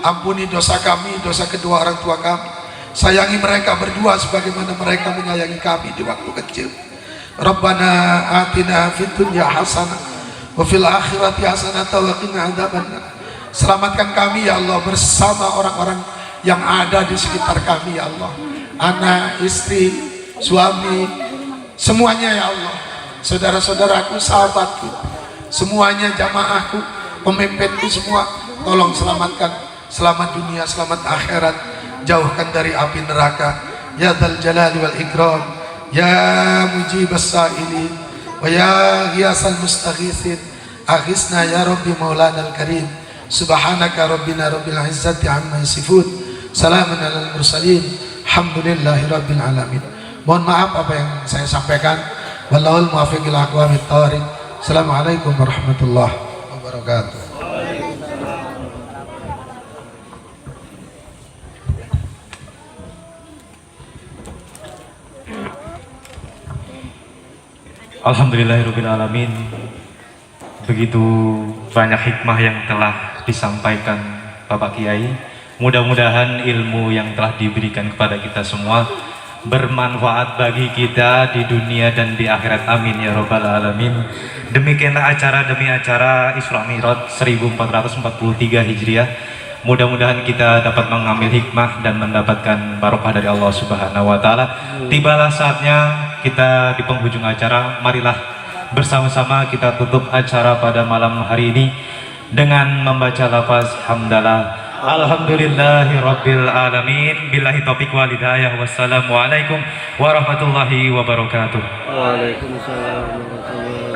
ampuni dosa kami, dosa kedua orang tua kami. Sayangi mereka berdua sebagaimana mereka menyayangi kami di waktu kecil. Rabbana atina fid dunya hasanah wa fil akhirati hasanah wa qina adzabannar. Selamatkan kami ya Allah bersama orang-orang yang ada di sekitar kami ya Allah. Anak, istri, suami, semuanya ya Allah. Saudara-saudaraku, sahabatku, semuanya, jamaahku, pemimpinku semua, tolong selamatkan. Selamat dunia, selamat akhirat. Jauhkan dari api neraka. Ya dzal jalali wal ikram, ya mujibas sa'ilin, wa ya ghiyasal mustaghithin, aghisna ya Rabbi maulana al-karim. Subhanaka rabbina rabbil izzati amma yasifun, salamun alal mursalin, alhamdulillahi rabbil alamin. Mohon maaf apa yang saya sampaikan. Wallahul muwaffiq ila aqwamit thoriq. Assalamualaikum warahmatullahi wabarakatuh.
Alhamdulillahirabbil alamin. Begitu banyak hikmah yang telah disampaikan Bapak Kiai. Mudah-mudahan ilmu yang telah diberikan kepada kita semua bermanfaat bagi kita di dunia dan di akhirat. Amin ya robbal alamin. Demikianlah acara demi acara Isra Mi'raj 1443 Hijriah. Mudah-mudahan kita dapat mengambil hikmah dan mendapatkan barokah dari Allah Subhanahu wa taala. Tibalah saatnya kita di penghujung acara. Marilah bersama-sama kita tutup acara pada malam hari ini dengan membaca lafaz hamdalah. Alhamdulillahi rabbil alamin. Billahi taufiq wal hidayah. Wassalamualaikum warahmatullahi wabarakatuh.
Waalaikumsalam warahmatullahi wabarakatuh.